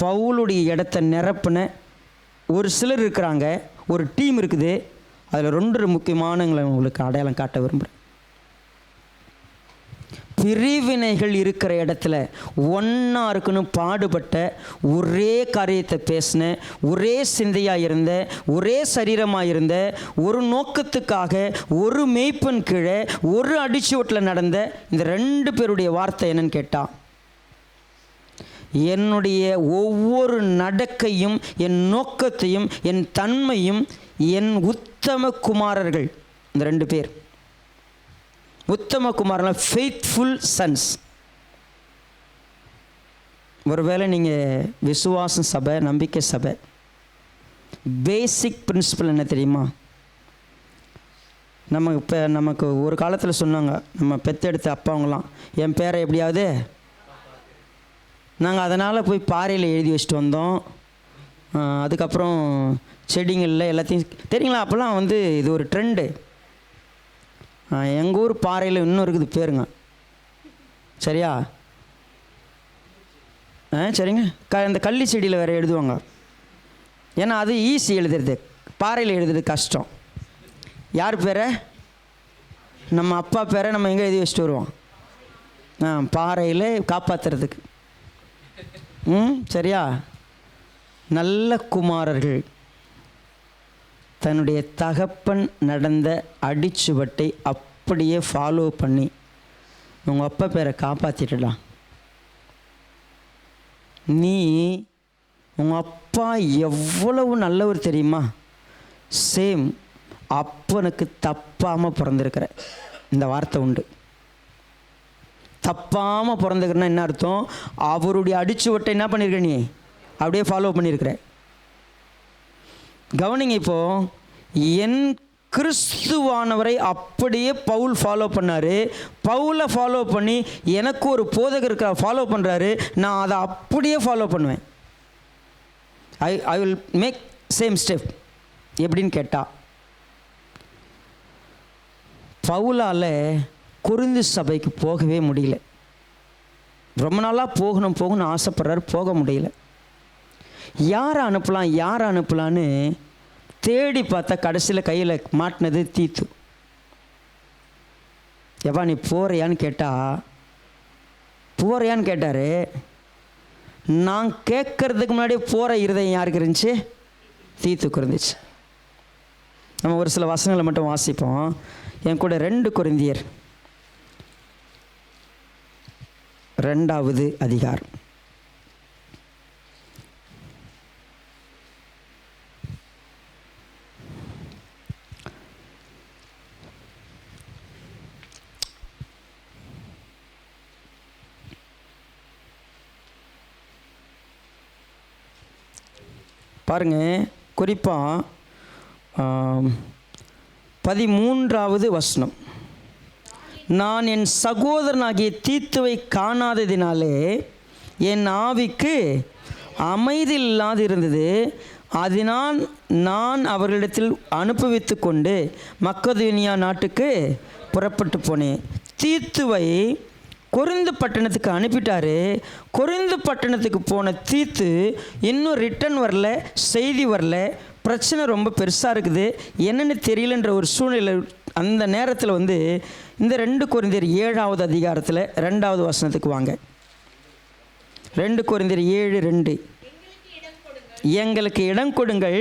பவுலுடைய இடத்த நிரப்பின ஒரு சிலர் இருக்கிறாங்க. ஒரு டீம் இருக்குது. அதில் 2 முக்கியமானங்களை உங்களுக்கு அடையாளம் காட்ட விரும்புகிறேன். பிரிவினைகள் இருக்கிற இடத்துல ஒன்றா இருக்கணும் பாடுபட்ட, ஒரே காரியத்தை பேசின, ஒரே சிந்தையாக இருந்த, ஒரே சரீரமாக இருந்த, ஒரு நோக்கத்துக்காக ஒரு மேய்ப்பன் கீழே ஒரு அடிச்சுவட்டில் நடந்த இந்த 2 பேருடைய வார்த்தை என்னன்னு கேட்டால், என்னுடைய ஒவ்வொரு நடக்கையும் என் நோக்கத்தையும் என் தன்மையும் என் உத்தம குமாரர்கள், இந்த 2 பேர் உத்தம குமாரர்கள், ஃபெய்த்ஃபுல் சன்ஸ். ஒருவேளை நீங்கள் விசுவாசம் சபை, நம்பிக்கை சபை, பேசிக் பிரின்சிபல் என்ன தெரியுமா? நமக்கு ஒரு காலத்தில் சொன்னாங்க, நம்ம பெற்றெடுத்த அப்பாவங்களாம், என் பேரை எப்படியாவது. நாங்கள் அதனால் போய் பாறையில் எழுதி வச்சுட்டு வந்தோம். அதுக்கப்புறம் செடிங்களில் எல்லாத்தையும் தெரியுங்களா, அப்போல்லாம் வந்து இது ஒரு ட்ரெண்டு. எங்கள் ஊர் பாறையில் இன்னும் இருக்குது பேருங்க. சரியா? சரிங்க. இந்த கள்ளி செடியில் வேறு எழுதுவாங்க. ஏன்னா அது ஈஸி எழுதுறது, பாறையில் எழுதுறது கஷ்டம். யார் பேரை? நம்ம அப்பா பேரை நம்ம எங்கே எழுதி வச்சுட்டு வருவோம்? பாறையில் காப்பாற்றுறதுக்கு. சரியா? நல்ல குமாரர்கள் தன்னுடைய தகப்பன் நடந்த அடிச்சுவட்டை அப்படியே ஃபாலோ பண்ணி உங்கள் அப்பா பேரை காப்பாற்றிட்டுடலாம். நீ உங்கள் அப்பா எவ்வளவு நல்லவர் தெரியுமா? சேம் அப்பனுக்கு தப்பாமல் பிறந்திருக்கிற. இந்த வார்த்தை உண்டு. தப்பாமல் பிறந்துக்கிறனா என்ன அர்த்தம்? அவருடைய அடிச்சுவட்டை என்ன பண்ணியிருக்க, நீ அப்படியே ஃபாலோ பண்ணியிருக்கிற. கவனிங்க, இப்போது என் கிறிஸ்துவானவரை அப்படியே பவுல் ஃபாலோ பண்ணார். பவுலை ஃபாலோ பண்ணி எனக்கு ஒரு போதகர் ஃபாலோ பண்ணுறாரு, நான் அதை அப்படியே ஃபாலோ பண்ணுவேன். I will make same step. எப்படின்னு கேட்டால், பவுலால் கொரிந்து சபைக்கு போகவே முடியல. ரொம்ப நாளாக போகணும் ஆசைப்படுறாரு, போக முடியல. யாரை அனுப்பலான்னு தேடி பார்த்தா கடைசியில் கையில் மாட்டினது தீத்து. எப்பா நீ போறியான்னு கேட்டார். நான் கேட்கறதுக்கு முன்னாடியே போகிற இருதயம் யாருக்கு இருந்துச்சு? தீத்துக்கு இருந்துச்சு. நம்ம ஒரு சில வசனங்களை மட்டும் வாசிப்போம். என் கூட 2 கொரிந்தியர் 2வது அதிகாரம். பாருங்க, குறிப்பாக 13வது வசனம். நான் என் சகோதரனாகிய தீத்துவை காணாததினாலே என் ஆவிக்கு அமைதி இல்லாது இருந்தது. அதனால் நான் அவர்களிடத்தில் அனுப்புவித்து கொண்டு மக்கதோனியா நாட்டுக்கு புறப்பட்டு போனேன். தீத்துவை கொரிந்து பட்டணத்துக்கு அனுப்பிட்டாரு. கொரிந்து பட்டணத்துக்கு போன தீத்து இன்னும் ரிட்டன் வரல, செய்தி வரல. பிரச்சனை ரொம்ப பெருசாக இருக்குது, என்னென்னு தெரியலன்ற ஒரு சூழ்நிலை. அந்த நேரத்தில் வந்து இந்த 2 கொரிந்தியர் 7வது அதிகாரத்தில் 2வது வசனத்துக்கு வாங்க. 2 கொரிந்தியர் 7:2. எங்களுக்கு இடம் கொடுங்கள்,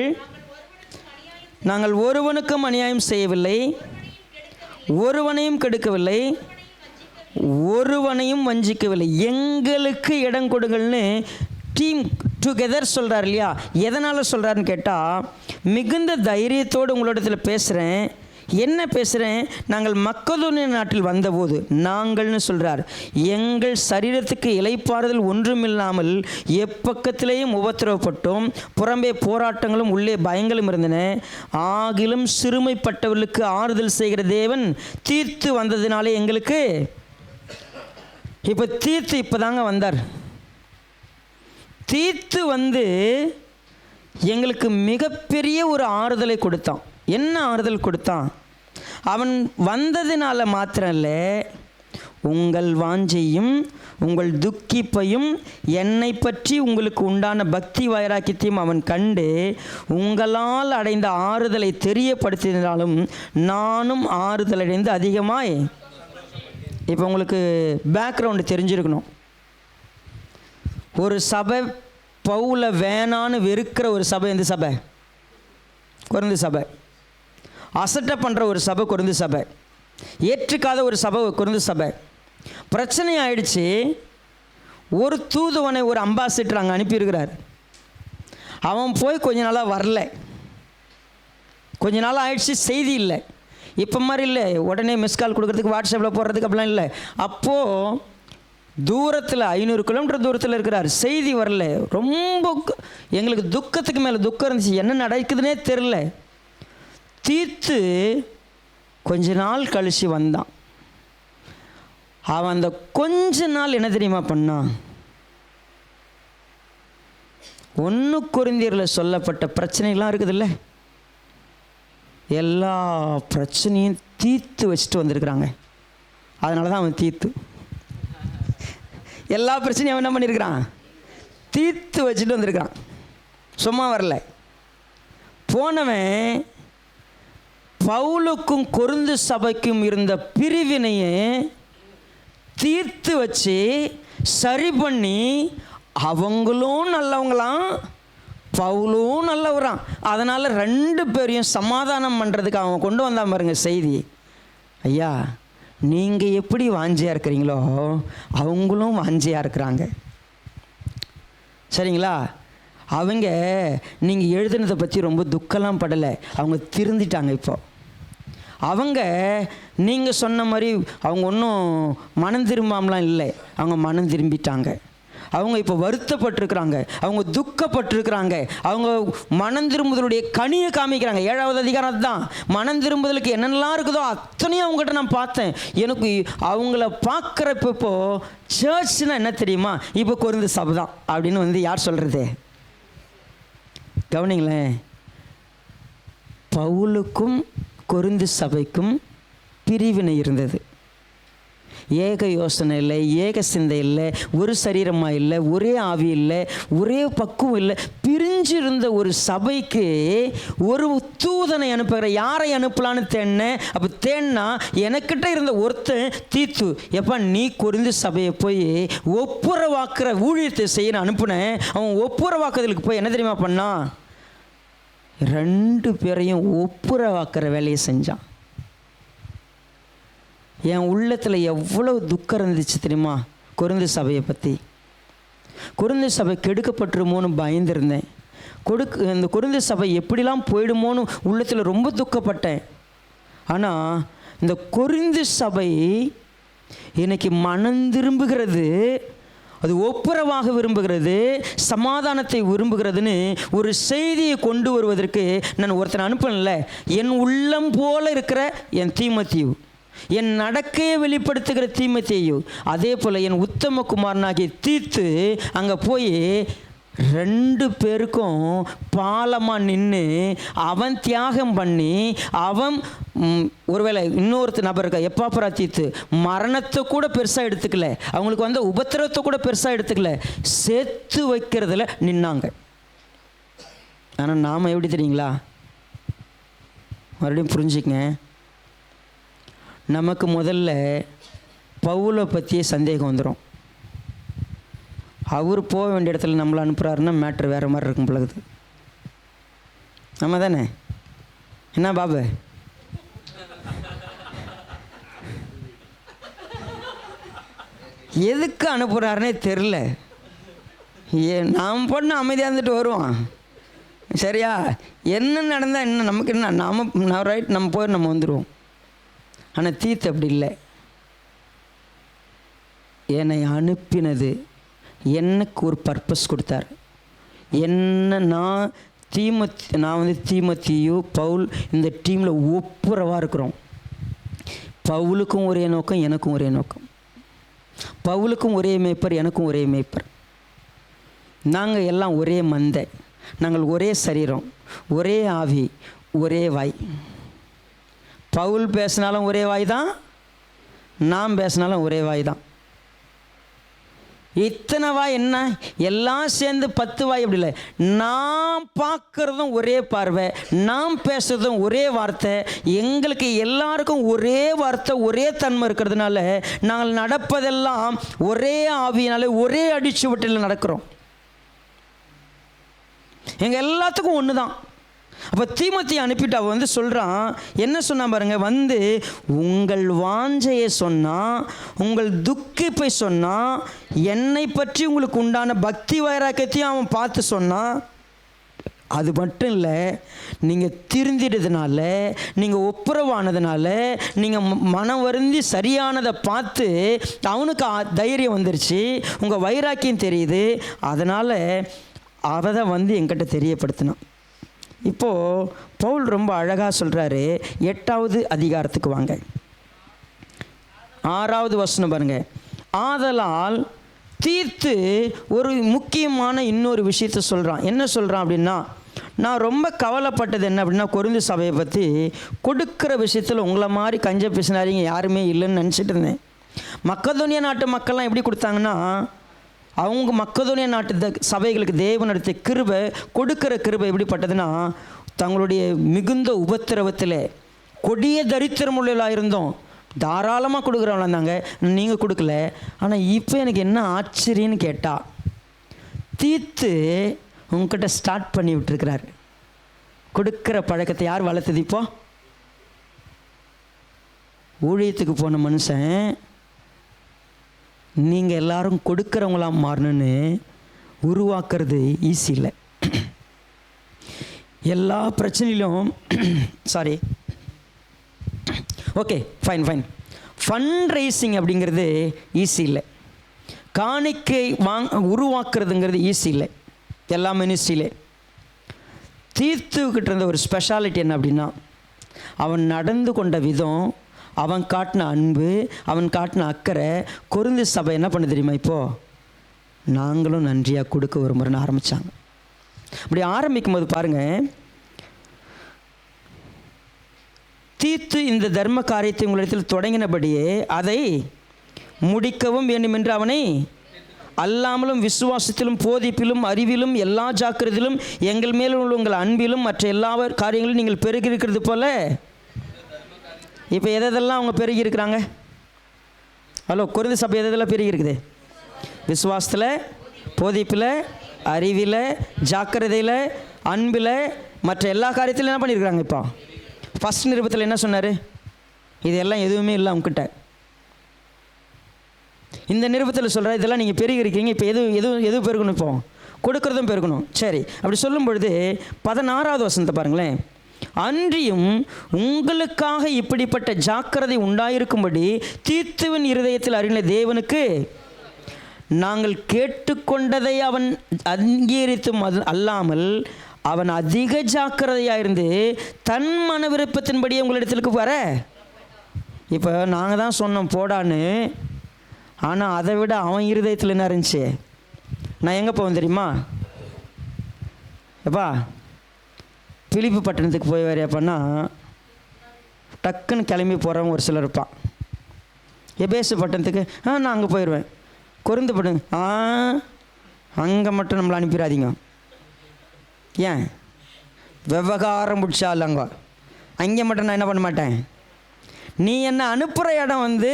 நாங்கள் ஒருவனுக்கும் அநியாயம் செய்யவில்லை, ஒருவனையும் கெடுக்கவில்லை, ஒருவனையும் வஞ்சிக்கவில்லை. எங்களுக்கு இடம் கொடுங்கள்னு டீம் டுகெதர் சொல்கிறார் இல்லையா? எதனால் சொல்கிறாருன்னு கேட்டால், மிகுந்த தைரியத்தோடு உங்களிடத்தில் பேசுகிறேன். என்ன பேசுகிறேன்? நாங்கள் மக்கதோனியா நாட்டில் வந்தபோது, நாங்கள்னு சொல்கிறார், எங்கள் சரீரத்துக்கு இளைப்பாறுதல் ஒன்றுமில்லாமல் எப்பக்கத்திலேயும் உபத்திரவப்பட்டோம். புறம்பே போராட்டங்களும் உள்ளே பயங்களும் இருந்தன. ஆகிலும் சிறுமைப்பட்டவர்களுக்கு ஆறுதல் செய்கிற தேவன் தீர்த்து வந்ததினாலே எங்களுக்கு. இப்போ தீர்த்து இப்போ தாங்க வந்தார். தீர்த்து வந்து எங்களுக்கு மிகப்பெரிய ஒரு ஆறுதலை கொடுத்தான். என்ன ஆறுதல் கொடுத்தான்? அவன் வந்ததினால மாத்திரம் இல்லை, உங்கள் வாஞ்சையும் உங்கள் துக்கிப்பையும் என்னை பற்றி உங்களுக்கு உண்டான பக்தி வைராக்கியத்தையும் அவன் கண்டு உங்களால் அடைந்த ஆறுதலை தெரியப்படுத்தினாலும் நானும் ஆறுதல் அடைந்து அதிகமாய். இப்போ உங்களுக்கு பேக்ரவுண்டு தெரிஞ்சிருக்கணும். ஒரு சபை பவுலை வேணான்னு வெறுக்கிற ஒரு சபை எந்த சபை? கொரிந்து சபை. அசட்டை பண்ணுற ஒரு சபை கொரிந்து சபை. ஏற்றுக்காத ஒரு சபை கொரிந்து சபை. பிரச்சனை ஆயிடுச்சு. ஒரு தூதுவனை, ஒரு அம்பாசிடர் அங்கே அனுப்பியிருக்கிறார். அவன் போய் கொஞ்ச நாளாக வரல. கொஞ்ச நாள் ஆயிடுச்சு, செய்தி இல்லை. இப்போ மாதிரி இல்லை, உடனே மிஸ் கால் கொடுக்குறதுக்கு வாட்ஸ்அப்பில் போடுறதுக்கு அப்படிலாம் இல்லை. அப்போது தூரத்தில் 500 கிலோமீட்டர் தூரத்தில் இருக்கிறார், செய்தி வரல. ரொம்ப எங்களுக்கு துக்கத்துக்கு மேலே துக்கம் இருந்துச்சு. என்ன நடக்குதுன்னே தெரில. தீர்த்து கொஞ்ச நாள் கழித்து வந்தான். அவன் அந்த கொஞ்ச நாள் என்ன தெரியுமா பண்ணான்? 1 கொரிந்தியரில் சொல்லப்பட்ட பிரச்சனைகள்லாம் இருக்குதுல்ல, எல்லா பிரச்சனையும் தீர்த்து வச்சுட்டு வந்திருக்கிறாங்க. அதனால தான் அவன் எல்லா பிரச்சனையும் அவன் என்ன பண்ணியிருக்கிறான்? தீர்த்து வச்சுட்டு வந்திருக்கிறான். சும்மா வரல. போனவன் பவுலுக்கும் கொரிந்து சபைக்கும் இருந்த பிரிவினையை தீர்த்து வச்சு சரி பண்ணி, அவங்களும் நல்லவங்களாம், பவுலும் நல்லவரான். அதனால் 2 பேரையும் சமாதானம் பண்ணுறதுக்கு அவன் கொண்டு வந்தான் பாருங்க செய்தி. ஐயா, நீங்கள் எப்படி வாஞ்சியாக இருக்கிறீங்களோ அவங்களும் வாஞ்சியாக இருக்கிறாங்க. சரிங்களா? அவங்க நீங்கள் எழுதுனதை பற்றி ரொம்ப துக்கம்லாம் படலை, அவங்க திருந்திட்டாங்க. இப்போ அவங்க நீங்கள் சொன்ன மாதிரி அவங்க ஒன்றும் மனம் திரும்பாமலாம் இல்லை, அவங்க மனம் திரும்பிட்டாங்க. அவங்க இப்போ வருத்தப்பட்டிருக்கிறாங்க, அவங்க துக்கப்பட்டிருக்கிறாங்க. அவங்க மனம் திரும்புதலுடைய கனியை காமிக்கிறாங்க. 7வது அதிகாரம் தான். மனம் திரும்புதலுக்கு என்னென்னலாம் இருக்குதோ அத்தனையும் அவங்ககிட்ட நான் பார்த்தேன். எனக்கு அவங்கள பார்க்குறப்ப இப்போது சர்ச்னால் என்ன தெரியுமா? இப்போ கொரிந்து சபை தான் அப்படின்னு வந்து யார் சொல்கிறது? கவனிங்களேன். பவுலுக்கும் கொரிந்து சபைக்கும் பிரிவினை இருந்தது. ஏக யோசனை இல்லை, ஏக சிந்தை இல்லை, ஒரு சரீரமாக இல்லை, ஒரே ஆவி இல்லை, ஒரே பக்குவம் இல்லை. பிரிஞ்சிருந்த ஒரு சபைக்கு ஒரு தூதனை அனுப்புகிற. யாரை அனுப்பலான்னு தேடினேன். அப்போ தேடினா எனக்கிட்ட இருந்த ஒருத்தன் தீத்து, எப்பா நீ கொரிந்து சபையை போய் ஒப்புரவாக்குற ஊழியத்தை செய்ய அனுப்புனேன். அவன் ஒப்புரவாக்குதலுக்கு போய் என்ன தெரியுமா பண்ணான்? 2 பேரையும் ஒப்புரவாக்குற வேலையை செஞ்சான். என் உள்ளத்தில் எவ்வளோ துக்கம் இருந்துச்சு தெரியுமா கொரிந்து சபையை பற்றி. கொரிந்து சபை கெடுக்கப்பட்டுருமோன்னு பயந்துருந்தேன். இந்த கொரிந்து சபை எப்படிலாம் போயிடுமோன்னு உள்ளத்தில் ரொம்ப துக்கப்பட்டேன். ஆனால் இந்த கொரிந்து சபை இன்னைக்கு மனம் திரும்புகிறது, அது ஒப்புரவாக விரும்புகிறது, சமாதானத்தை விரும்புகிறதுன்னு ஒரு செய்தியை கொண்டு வருவதற்கு நான் ஒருத்தனை அனுப்பல. என் உள்ளம் போல இருக்கிற என் தீமோத்தேயு, என் நடக்கையை வெளிப்படுத்துகிற தீமோத்தேயு, அதே போல் என் உத்தம குமாரனாகிய தீத்து அங்கே போய் 2 பேருக்கும் பாலமாக நின்று அவன் தியாகம் பண்ணி, அவன் ஒருவேளை இன்னொருத்த நபர் இருக்கா எப்பாப்பரா தீத்து மரணத்தை கூட பெருசாக எடுத்துக்கல, அவங்களுக்கு வந்த உபத்திரவத்தை கூட பெருசாக எடுத்துக்கல, சேர்த்து வைக்கிறதுல நின்னாங்க. ஆனால் நாம் எப்படி தெரியுங்களா? மறுபடியும் புரிஞ்சுக்கங்க. நமக்கு முதல்ல பவுலை பற்றியே சந்தேகம் வந்துடும். அவர் போக வேண்டிய இடத்துல நம்மளை அனுப்புகிறாருன்னா மேட்ரு வேறு மாதிரி இருக்கும் பிள்ளைது. நம்ம தானே என்ன பாபு? எதுக்கு அனுப்புகிறாருன்னே தெரில. நாம் பொண்ணு அமைதியாக இருந்துட்டு வருவோம். சரியா? என்ன நடந்தால் என்ன நமக்கு என்ன, நாம் ரைட், நம்ம போய் நம்ம வந்துடுவோம். ஆனால் தீத்து அப்படி இல்லை. என்னை அனுப்பினது எனக்கு ஒரு பர்பஸ் கொடுத்தார். என்ன நான் வந்து தீமோத்தேயு பவுல் இந்த டீமில் ஒப்புரவாக இருக்கிறோம். பவுலுக்கும் ஒரே நோக்கம், எனக்கும் ஒரே நோக்கம். பவுலுக்கும் ஒரே மேய்ப்பர், எனக்கும் ஒரே மேய்ப்பர். நாங்கள் எல்லாம் ஒரே மந்தை, நாங்கள் ஒரே சரீரம், ஒரே ஆவி, ஒரே வாய். பவுல் பேசினாலும் ஒரே வாய் தான், நாம் பேசினாலும் ஒரே வாய் தான். இத்தனை வாய் என்ன, எல்லாம் சேர்ந்து 10 வாய் அப்படி இல்லை. நாம் பார்க்குறதும் ஒரே பார்வை, நாம் பேசுகிறதும் ஒரே வார்த்தை. எங்களுக்கு எல்லாருக்கும் ஒரே வார்த்தை, ஒரே தன்மை இருக்கிறதுனால நாங்கள் நடப்பதெல்லாம் ஒரே ஆவியினால ஒரே அடிச்சுவட்டில் நடக்கிறோம். எங்கள் எல்லாத்துக்கும் ஒன்று தான். அப்போ தீமோத்தேயு அனுப்பிட்டு அவன் வந்து சொல்கிறான், என்ன சொன்னான் பாருங்க, வந்து உங்கள் வாஞ்சையை சொன்னான், உங்கள் துக்கிப்பை சொன்னான், என்னை பற்றி உங்களுக்கு உண்டான பக்தி வைராக்கியத்தையும் அவன் பார்த்து சொன்னான். அது மட்டும் இல்லை, நீங்கள் திருந்திடுறதுனால, நீங்கள் ஒப்புரவானதுனால, நீங்கள் மனம் வருந்தி சரியானதை பார்த்து அவனுக்கு தைரியம் வந்துருச்சு, உங்கள் வைராக்கியம் தெரியுது. அதனால் அதை வந்து என்கிட்ட தெரியப்படுத்தினான். இப்போது பவுல் ரொம்ப அழகாக சொல்கிறாரு. 8வது அதிகாரத்துக்கு வாங்க, 6வது வசனம் பாருங்கள். ஆதலால் தீத்து ஒரு முக்கியமான இன்னொரு விஷயத்தை சொல்கிறான். என்ன சொல்கிறான் அப்படின்னா, நான் ரொம்ப கவலைப்பட்டது என்ன அப்படின்னா, கொரிந்து சபையை பற்றி கொடுக்குற விஷயத்தில் உங்களை மாதிரி கஞ்ச பிசினாரிங்க யாருமே இல்லைன்னு நினச்சிட்டு இருந்தேன். மக்கதோனியா நாட்டு மக்கள்லாம் எப்படி கொடுத்தாங்கன்னா, அவங்க மக்கதோனியா நாட்டு சபைகளுக்கு தேவன் நடத்திய கிருபை, கொடுக்குற கிருபை எப்படிப்பட்டதுன்னா, தங்களுடைய மிகுந்த உபத்திரவத்தில் கொடிய தரித்திரமுள்ளவர்களாக இருந்தோம், தாராளமாக கொடுக்குறவங்களா இருந்தாங்க. நீங்கள் கொடுக்கல. ஆனால் இப்போ எனக்கு என்ன ஆச்சரியன்னு கேட்டால், தீத்து உங்ககிட்ட ஸ்டார்ட் பண்ணி விட்டுருக்கிறாரு. கொடுக்குற பழக்கத்தை யார் வளர்த்தது? இப்போ ஊழியத்துக்கு போன மனுஷன் நீங்கள் எல்லாரும் கொடுக்குறவங்களாம் மாறணுன்னு உருவாக்குறது ஈஸி இல்லை. எல்லா பிரச்சனையிலும் sorry okay fine fund raising அப்படிங்கிறது ஈஸி இல்லை. காணிக்கை உருவாக்குறதுங்கிறது ஈஸி இல்லை எல்லா மினிஸ்ட்ரியிலே. தீத்துக்கிட்ட இருந்த ஒரு ஸ்பெஷாலிட்டி என்ன அப்படின்னா, அவன் நடந்து கொண்ட விதம், அவன் காட்டின அன்பு, அவன் காட்டின அக்கறை. கொரிந்து சபை என்ன பண்ண தெரியுமா, இப்போது நாங்களும் நன்றியாக கொடுக்க ஒரு முறைன்னு ஆரம்பித்தாங்க. அப்படி ஆரம்பிக்கும் போது பாருங்கள், தீத்து இந்த தர்ம காரியத்தை உங்களிடத்தில் தொடங்கினபடியே அதை முடிக்கவும் வேண்டும் என்று அவனை அல்லாமலும் விசுவாசத்திலும் போதிப்பிலும் அறிவிலும் எல்லா ஜாக்கிரதையிலும் எங்கள் மேலும் உள்ள உங்கள் அன்பிலும் மற்ற எல்லா காரியங்களும் நீங்கள் பெருகி இருக்கிறது போல. இப்போ எதெல்லாம் அவங்க பெருகி இருக்கிறாங்க? ஹலோ, கொரிந்து சபை எதெல்லாம் பெருகி இருக்குது? விசுவாசத்தில், போதிப்பில், அறிவில், ஜாக்கிரதையில், அன்பில், மற்ற எல்லா காரியத்திலும் என்ன பண்ணியிருக்கிறாங்க? இப்போ ஃபஸ்ட் நிருபத்தில் என்ன சொன்னார்? இதெல்லாம் எதுவுமே இல்லை அவங்ககிட்ட. இந்த நிருபத்தில் சொல்கிற இதெல்லாம் நீங்கள் பெருகி இருக்கீங்க. இப்போ எது பெருகணும்? இப்போ கொடுக்குறதும் பெருகணும். சரி, அப்படி சொல்லும் பொழுது 16வது வசனத்தை பாருங்களேன். அன்றியும் உங்களுக்காக இப்படிப்பட்ட ஜாக்கிரதை உண்டாயிருக்கும்படி தீத்துவின் இருதயத்தில் அறிந்த தேவனுக்கு நாங்கள் கேட்டுக்கொண்டதை அவன் அங்கீகரித்தும் அல்லாமல் அவன் அதிக ஜாக்கிரதையாயிருந்து தன் மன விருப்பத்தின்படியே உங்களிடத்துக்கு வர. இப்போ நாங்கள் தான் சொன்னோம் போடான்னு, ஆனால் அதை விட அவன் இருதயத்தில் என்ன இருந்துச்சு? நான் எங்கே போவேன் தெரியுமா? எப்பா பிலிப்பு பட்டணத்துக்கு போய் வரையப்பன்னா டக்குன்னு கிளம்பி போகிறவங்க ஒரு சிலர் இருப்பான். எபேசு பட்டணத்துக்கு நான் அங்கே போயிடுவேன். கொரிந்து பட்டணம் அங்கே மட்டும் நம்மளை அனுப்பிடாதீங்க. ஏன்? விவகாரம் பிடிச்சால் அங்கே மட்டும் நான் என்ன பண்ண மாட்டேன். நீ என்ன அனுப்புகிற இடம் வந்து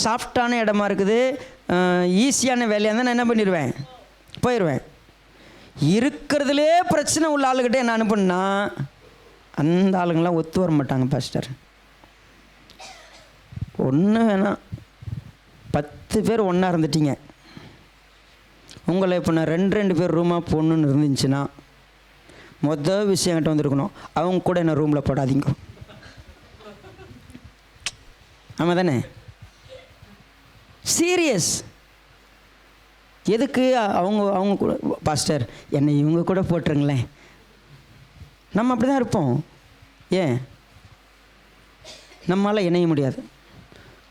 சாஃப்டான இடமா இருக்குது, ஈஸியான வேலையாக இருந்தால் நான் என்ன பண்ணிடுவேன்? போயிடுவேன். இருக்கிறதுலே பிரச்சனை உள்ள ஆளுக்கிட்டே என்ன அனுப்புனா அந்த ஆளுங்களாம் ஒத்து வர மாட்டாங்க. பாஸ்டர் ஒன்று வேணாம், 10 பேர் ஒன்றா இருந்துட்டீங்க, உங்களை இப்போ நான் 2 பேர் ரூமாக போடணுன்னு இருந்துச்சுன்னா மொதல் விஷயம் என்கிட்ட வந்துருக்கணும், அவங்க கூட என்ன ரூமில் போடாதீங்க. ஆமாம் தானே? சீரியஸ். எதுக்கு அவங்க கூட பாஸ்டர் என்னை இவங்க கூட போட்டுருங்களேன். நம்ம அப்படி தான் இருப்போம். ஏன்? நம்மளால் இணைய முடியாது.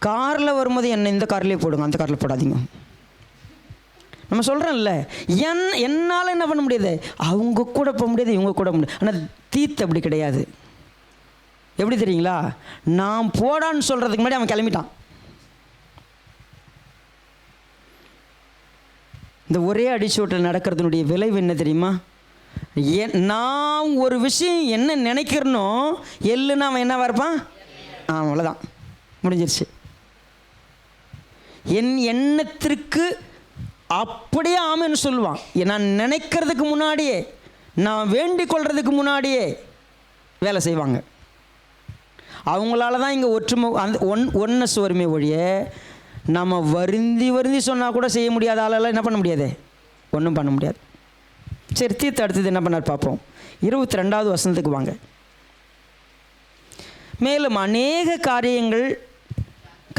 காரில் வரும்போது என்னை இந்த கார்லேயே போடுங்க, அந்த காரில் போடாதீங்க. நம்ம சொல்கிறோம்ல, என்னால் என்ன பண்ண முடியாது, அவங்க கூட போக முடியாது, இவங்க கூட முடியாது. ஆனால் தீத்து அப்படி கிடையாது. எப்படி தெரியுங்களா? நான் போடான்னு சொல்கிறதுக்கு முன்னாடி அவன் கிளம்பிட்டான். இந்த ஒரே அடிச்சோட்டில் நடக்கிறதுனுடைய விளைவு என்ன தெரியுமா? நான் ஒரு விஷயம் என்ன நினைக்கிறனோ எள்ளுன்னா அவன் என்ன இருப்பான்? அவ்வளோதான், முடிஞ்சிருச்சு. என் எண்ணத்திற்கு அப்படியே ஆமைன்னு சொல்லுவான். நான் நினைக்கிறதுக்கு முன்னாடியே, நான் வேண்டிக் கொள்றதுக்கு முன்னாடியே வேலை செய்வாங்க. அவங்களால தான் இங்கே ஒற்றுமை அந்த ஒன்னஸ் வருமே ஒழிய, நம்ம வருந்தி சொன்னால் கூட செய்ய முடியாத ஆளெல்லாம் என்ன பண்ண முடியாது, ஒன்றும் பண்ண முடியாது. சரி, தீர்த்து அடுத்தது என்ன பண்ணார் பார்ப்போம். 22வது வசனத்துக்கு வாங்க. மேலும் அநேக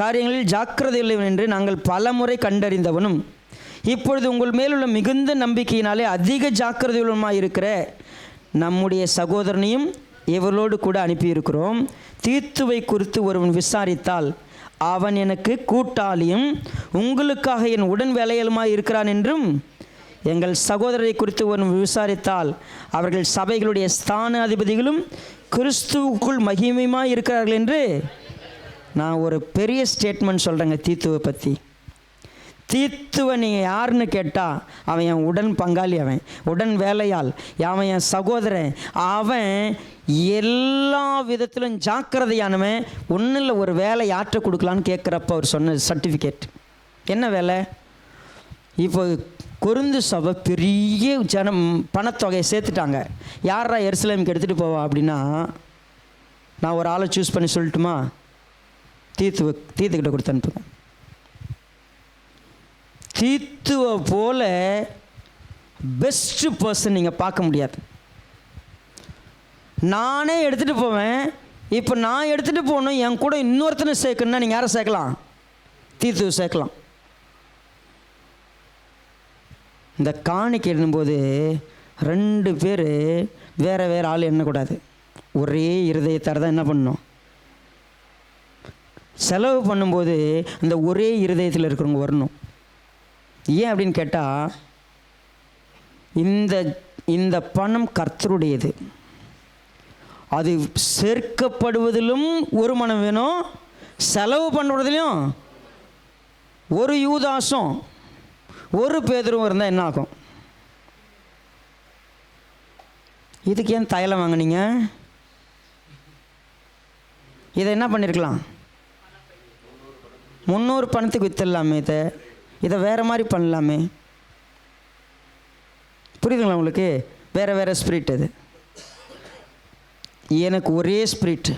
காரியங்களில் ஜாக்கிரதை இல்லை என்று நாங்கள் பல முறை கண்டறிந்தவனும் இப்பொழுது உங்கள் மேலுள்ள மிகுந்த நம்பிக்கையினாலே அதிக ஜாக்கிரதையுள்ளமாக இருக்கிற நம்முடைய சகோதரனையும் இவர்களோடு கூட அனுப்பியிருக்கிறோம். தீத்துவை குறித்து ஒருவன் விசாரித்தால் அவன் எனக்கு கூட்டாளியும் உங்களுக்காக என் உடன் வேலையுமாய் இருக்கிறான் என்றும், எங்கள் சகோதரரை குறித்து ஒருவன் விசாரித்தால் அவர்கள் சபைகளுடைய ஸ்தான அதிபதிகளும் கிறிஸ்துவுக்குள் மகிமையுமாய் இருக்கிறார்கள் என்று நான் ஒரு பெரிய ஸ்டேட்மெண்ட் சொல்கிறேங்க தீத்துவை பற்றி. தீத்துவை நீங்கள் யாருன்னு கேட்டால் அவன் என் உடன் பங்காளி, அவன் உடன் வேலையாள், அவன் என் சகோதரன், அவன் எல்லா விதத்திலும் ஜாக்கிரதையானவன். ஒன்றும் இல்லை, ஒரு வேலை யாற்ற கொடுக்கலான்னு கேட்குறப்ப அவர் சொன்ன சர்டிஃபிகேட் என்ன வேலை? இப்போ கொரிந்து சபை பெரிய ஜனம் பணத்தொகையை சேர்த்துட்டாங்க. யாரா எருசலேமுக்கு எடுத்துகிட்டு போவா அப்படின்னா, நான் ஒரு ஆளை சூஸ் பண்ணி சொல்லட்டுமா? தீத்துக்கிட்ட கொடுத்து அனுப்புங்க. தீத்துவை போல பெஸ்ட்டு பர்சன் நீங்கள் பார்க்க முடியாது. நானே எடுத்துகிட்டு போவேன். இப்போ நான் எடுத்துகிட்டு போகணும், என் கூட இன்னொருத்தனை சேர்க்கணுன்னா நீங்கள் யாரை சேர்க்கலாம்? தீத்துவை சேர்க்கலாம். இந்த காணிக்கை எழுதும்போது 2 பேர் வேறு வேறு ஆள் எண்ணக்கூடாது. ஒரே இருதயத்தார் தான் என்ன பண்ணணும்? செலவு பண்ணும்போது அந்த ஒரே இருதயத்தில் இருக்கிறவங்க வரணும். ஏன் அப்படின்னு கேட்டால், இந்த பணம் கர்த்தருடையது. அது சேர்க்கப்படுவதிலும் ஒரு மனம் வேணும், செலவு பண்ணுறதுலையும் ஒரு யூதாசும் ஒரு பேதுரும் இருந்தால் என்ன ஆகும்? இதுக்கு ஏன் தைலம் வாங்கினீங்க? இதை என்ன பண்ணியிருக்கலாம்? 300 பணத்துக்கு விற்றுடலாமே. இதை வேறு மாதிரி பண்ணலாமே. புரியுதுங்களா உங்களுக்கு? வேறு வேறு ஸ்பிரிட். அது எனக்கு ஒரே ஸ்பிரிட்,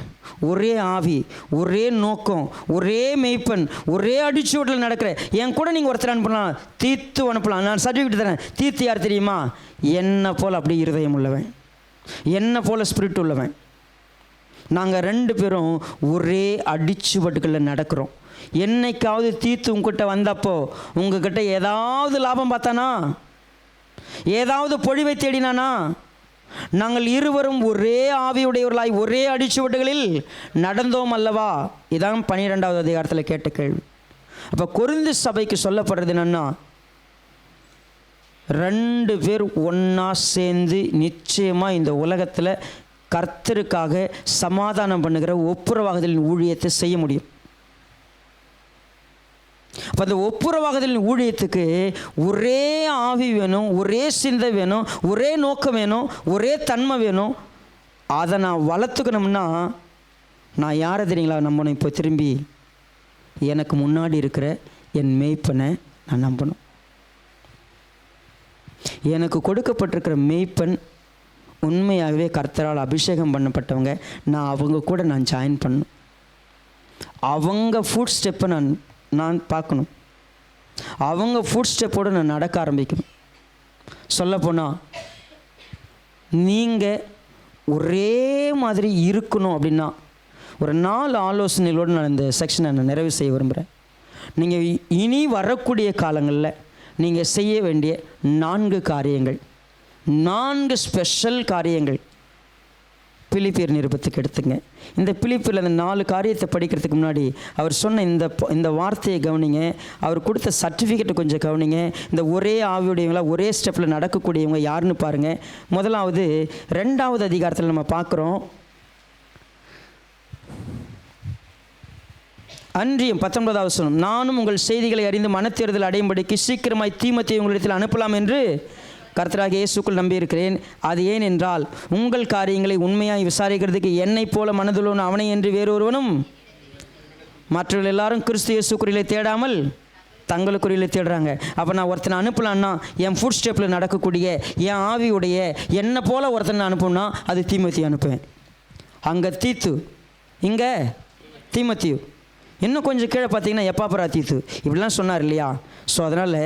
ஒரே ஆவி, ஒரே நோக்கம், ஒரே மெய்ப்பன், ஒரே அடிச்சூட்டில் நடக்கிற என் கூட நீங்கள் ஒருத்தர் அனுப்பலாம், தீத்து அனுப்பலாம். நான் சர்டிஃபிகேட் தரேன். தீத்து யார் தெரியுமா? என்னை போல் அப்படி இருதயம் உள்ளவன், என்னை போல் ஸ்பிரிட் உள்ளவன். நாங்கள் 2 பேரும் ஒரே அடிச்சுவட்டுகளில் நடக்கிறோம். என்னைக்காவது தீத்து உங்ககிட்ட வந்தப்போ உங்ககிட்ட ஏதாவது லாபம் பார்த்தானா? ஏதாவது பொழிவை தேடினானா? நாங்கள் இருவரும் ஒரே ஆவியுடையவர்களாய் ஒரே அடிச்சுவட்டுகளில் நடந்தோம் அல்லவா? இதான் 12வது அதிகாரத்தில் கேட்ட கேள்வி. அப்போ கொரிந்து சபைக்கு சொல்லப்படுறது என்னன்னா, 2 பேர் ஒன்றா சேர்ந்து நிச்சயமாக இந்த உலகத்தில் கர்த்தருக்காக சமாதானம் பண்ணுகிற ஒப்புரவாகுதலின் ஊழியத்தை செய்ய முடியும். அப்போ அந்த ஒப்புரவாகுதலின் ஊழியத்துக்கு ஒரே ஆவி வேணும், ஒரே சிந்தை வேணும், ஒரே நோக்கம் வேணும், ஒரே தன்மை வேணும். அதை நான் வளர்த்துக்கணும்னா நான் யாரை தெரியுங்களா நம்பணும்? இப்போ திரும்பி எனக்கு முன்னாடி இருக்கிற என் மேய்ப்பனை நான் நம்பணும். எனக்கு கொடுக்கப்பட்டிருக்கிற மேய்ப்பன் உண்மையாகவே கர்த்தரால் அபிஷேகம் பண்ணப்பட்டவங்க. நான் அவங்க கூட நான் ஜாயின் பண்ணணும். அவங்க ஃபுட் ஸ்டெப்பை நான் பார்க்கணும். அவங்க ஃபுட் ஸ்டெப்போடு நான் நடக்க ஆரம்பிக்கணும். சொல்லப்போனால் நீங்கள் ஒரே மாதிரி இருக்கணும் அப்படின்னா ஒரு 4 ஆலோசனைகளோடு நான் இந்த செக்ஷனை நான் நிறைவு செய்ய விரும்புகிறேன். நீங்கள் இனி வரக்கூடிய காலங்களில் நீங்கள் செய்ய வேண்டிய 4 காரியங்கள், 4 ஸ்பெஷல் காரியங்கள் பிலிப்பியர் நிருபத்துக்கு எடுத்துங்க. இந்த பிலிப்பியரில் அந்த 4 காரியத்தை படிக்கிறதுக்கு முன்னாடி அவர் சொன்ன இந்த வார்த்தையை கவனிங்க. அவர் கொடுத்த சர்டிஃபிகேட்டை கொஞ்சம் கவனிங்க. இந்த ஒரே ஆவியுடையவங்களா ஒரே ஸ்டெப்பில் நடக்கக்கூடியவங்க யாருன்னு பாருங்கள். முதலாவது 2வது அதிகாரத்தில் நம்ம பார்க்குறோம். அன்றியும் 19வது வசனம், நானும் உங்கள் செய்திகளை அறிந்து மனத்தேறுதல் அடையும்படிக்கு சீக்கிரமாய் தீமோத்தேயுவை உங்களிடத்தில் அனுப்பலாம் என்று கர்த்தராக இயேசுக்குள் நம்பியிருக்கிறேன். அது ஏன் என்றால் உங்கள் காரியங்களை உண்மையாய் விசாரிக்கிறதுக்கு என்னை போல மனதுள்ளவன் அவனை என்று வேறொருவனும், மற்றவர்கள் எல்லாரும் கிறிஸ்து இயேசுக்குரியிலே தேடாமல் தங்களுக்குரியிலே தேடுறாங்க. அப்போ நான் ஒருத்தனை அனுப்பலான்னா என் ஃபுட் ஸ்டெப்பில் நடக்கக்கூடிய என் ஆவியுடைய என்னை போல ஒருத்தனை அனுப்புனா அது தீமோத்தேயு அனுப்புவேன். அங்கே தீத்து, இங்கே தீமோத்தேயு. இன்னும் கொஞ்சம் கீழே பார்த்தீங்கன்னா எப்பாப்பரா தீத்து இப்படிலாம் சொன்னார் இல்லையா? ஸோ அதனால்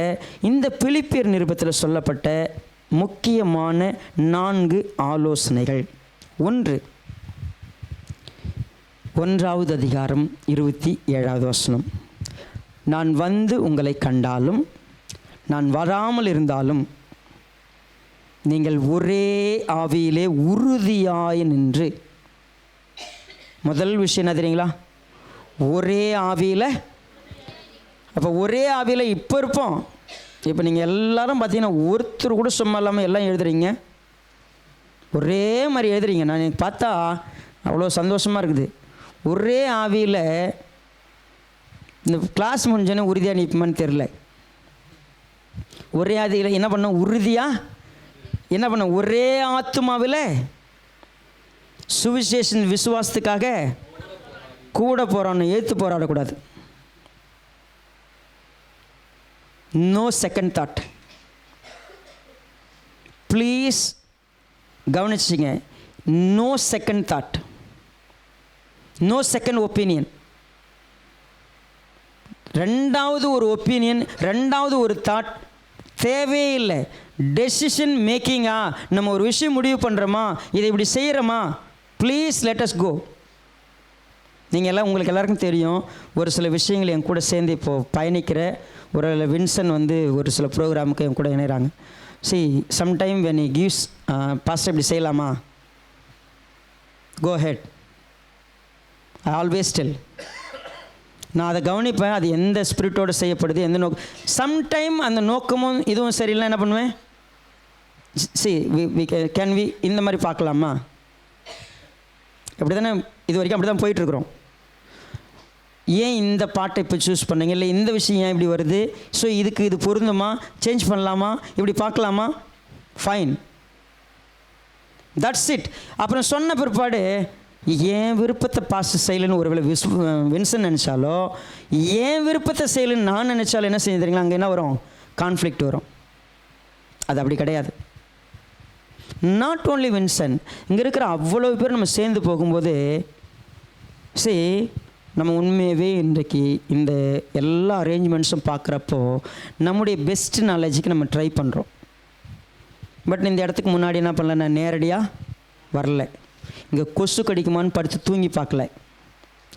இந்த பிலிப்பியர் நிருபத்தில் சொல்லப்பட்ட முக்கியமான 4 ஆலோசனைகள். 1வது அதிகாரம் 27வது வசனம், நான் வந்து உங்களை கண்டாலும் நான் வராமல் இருந்தாலும் நீங்கள் ஒரே ஆவியிலே உறுதியாய் நின்று. முதல் விஷயம் என்ன தெரியுங்களா? ஒரே ஆவியில். அப்போ ஒரே ஆவியில் இப்போ இருப்போம். இப்போ நீங்கள் எல்லாரும் பார்த்தீங்கன்னா ஒருத்தர் கூட சும்மா இல்லாமல் எல்லாம் எழுதுறீங்க, ஒரே மாதிரி எழுதுறீங்க. நான் எனக்கு பார்த்தா அவ்வளோ சந்தோஷமாக இருக்குது. ஒரே ஆவியில் இந்த கிளாஸ் முடிஞ்சோன்னே உறுதியாக நிற்போமான்னு தெரில. ஒரே ஆவியில் என்ன பண்ண? உறுதியாக என்ன பண்ண? ஒரே ஆத்துமாவில் சுவிசேஷன் விசுவாசத்துக்காக கூட போகிறான்னு ஏற்று போராடக்கூடாது. No second thought. ப்ளீஸ் கவனிச்சிங்க. No second thought, no second opinion. ரெண்டாவது ஒரு ஒப்பீனியன், ரெண்டாவது ஒரு தாட் தேவையே இல்லை. டெசிஷன் மேக்கிங்கா, நம்ம ஒரு விஷயம் முடிவு பண்ணுறோமா, இதை இப்படி செய்கிறோமா, ப்ளீஸ் லெட் அஸ் கோ. நீங்கள் எல்லாம் உங்களுக்கு எல்லாருக்கும் தெரியும், ஒரு சில விஷயங்கள் என் கூட சேர்ந்து இப்போது பயணிக்கிற ஒரு வின்சன் வந்து ஒரு சில ப்ரோக்ராமுக்கு என் கூட இணைகிறாங்க. See, sometime when he gives, pastor இப்படி செய்யலாமா, go ahead, I always tell. நான் அதை கவனிப்பேன், அது எந்த ஸ்பிரிட்டோடு செய்யப்படுது, எந்த நோக்கம். சம்டைம் அந்த நோக்கமும் இதுவும் சரியில்லை, என்ன பண்ணுவேன்? கேன் வி இந்த மாதிரி பார்க்கலாமா? அப்படி தானே இது வரைக்கும் அப்படி தான் போயிட்டுருக்குறோம். ஏன் இந்த பாட்டை இப்போ சூஸ் பண்ணீங்க, இல்லை இந்த விஷயம் ஏன் இப்படி வருது, ஸோ இதுக்கு இது பொருந்துமா, சேஞ்ச் பண்ணலாமா, இப்படி பார்க்கலாமா, ஃபைன், தட்ஸ் இட். அப்புறம் சொன்ன பிற்பாடு என் விருப்பத்தை பாஸ் செய்யலைன்னு ஒருவேளை வின்சன் நினச்சாலோ, என் விருப்பத்தை செய்யலைன்னு நான் நினச்சாலும் என்ன செய்ய தெரியுங்களா? அங்கே என்ன வரும்? கான்ஃப்ளிக்ட் வரும். அது அப்படி கிடையாது. நாட் ஓன்லி வின்சன், இங்கே இருக்கிற அவ்வளோ பேர் நம்ம சேர்ந்து போகும்போது நம்ம உண்மையாகவே இன்றைக்கு இந்த எல்லா அரேஞ்ச்மெண்ட்ஸும் பார்க்குறப்போ நம்முடைய பெஸ்ட் நாலேஜுக்கு நம்ம ட்ரை பண்ணுறோம். பட் இந்த இடத்துக்கு முன்னாடி என்ன பண்ணல, நான் நேரடியாக வரல. இங்கே கொசு கடிக்குமான்னு படுத்து தூங்கி பார்க்கல,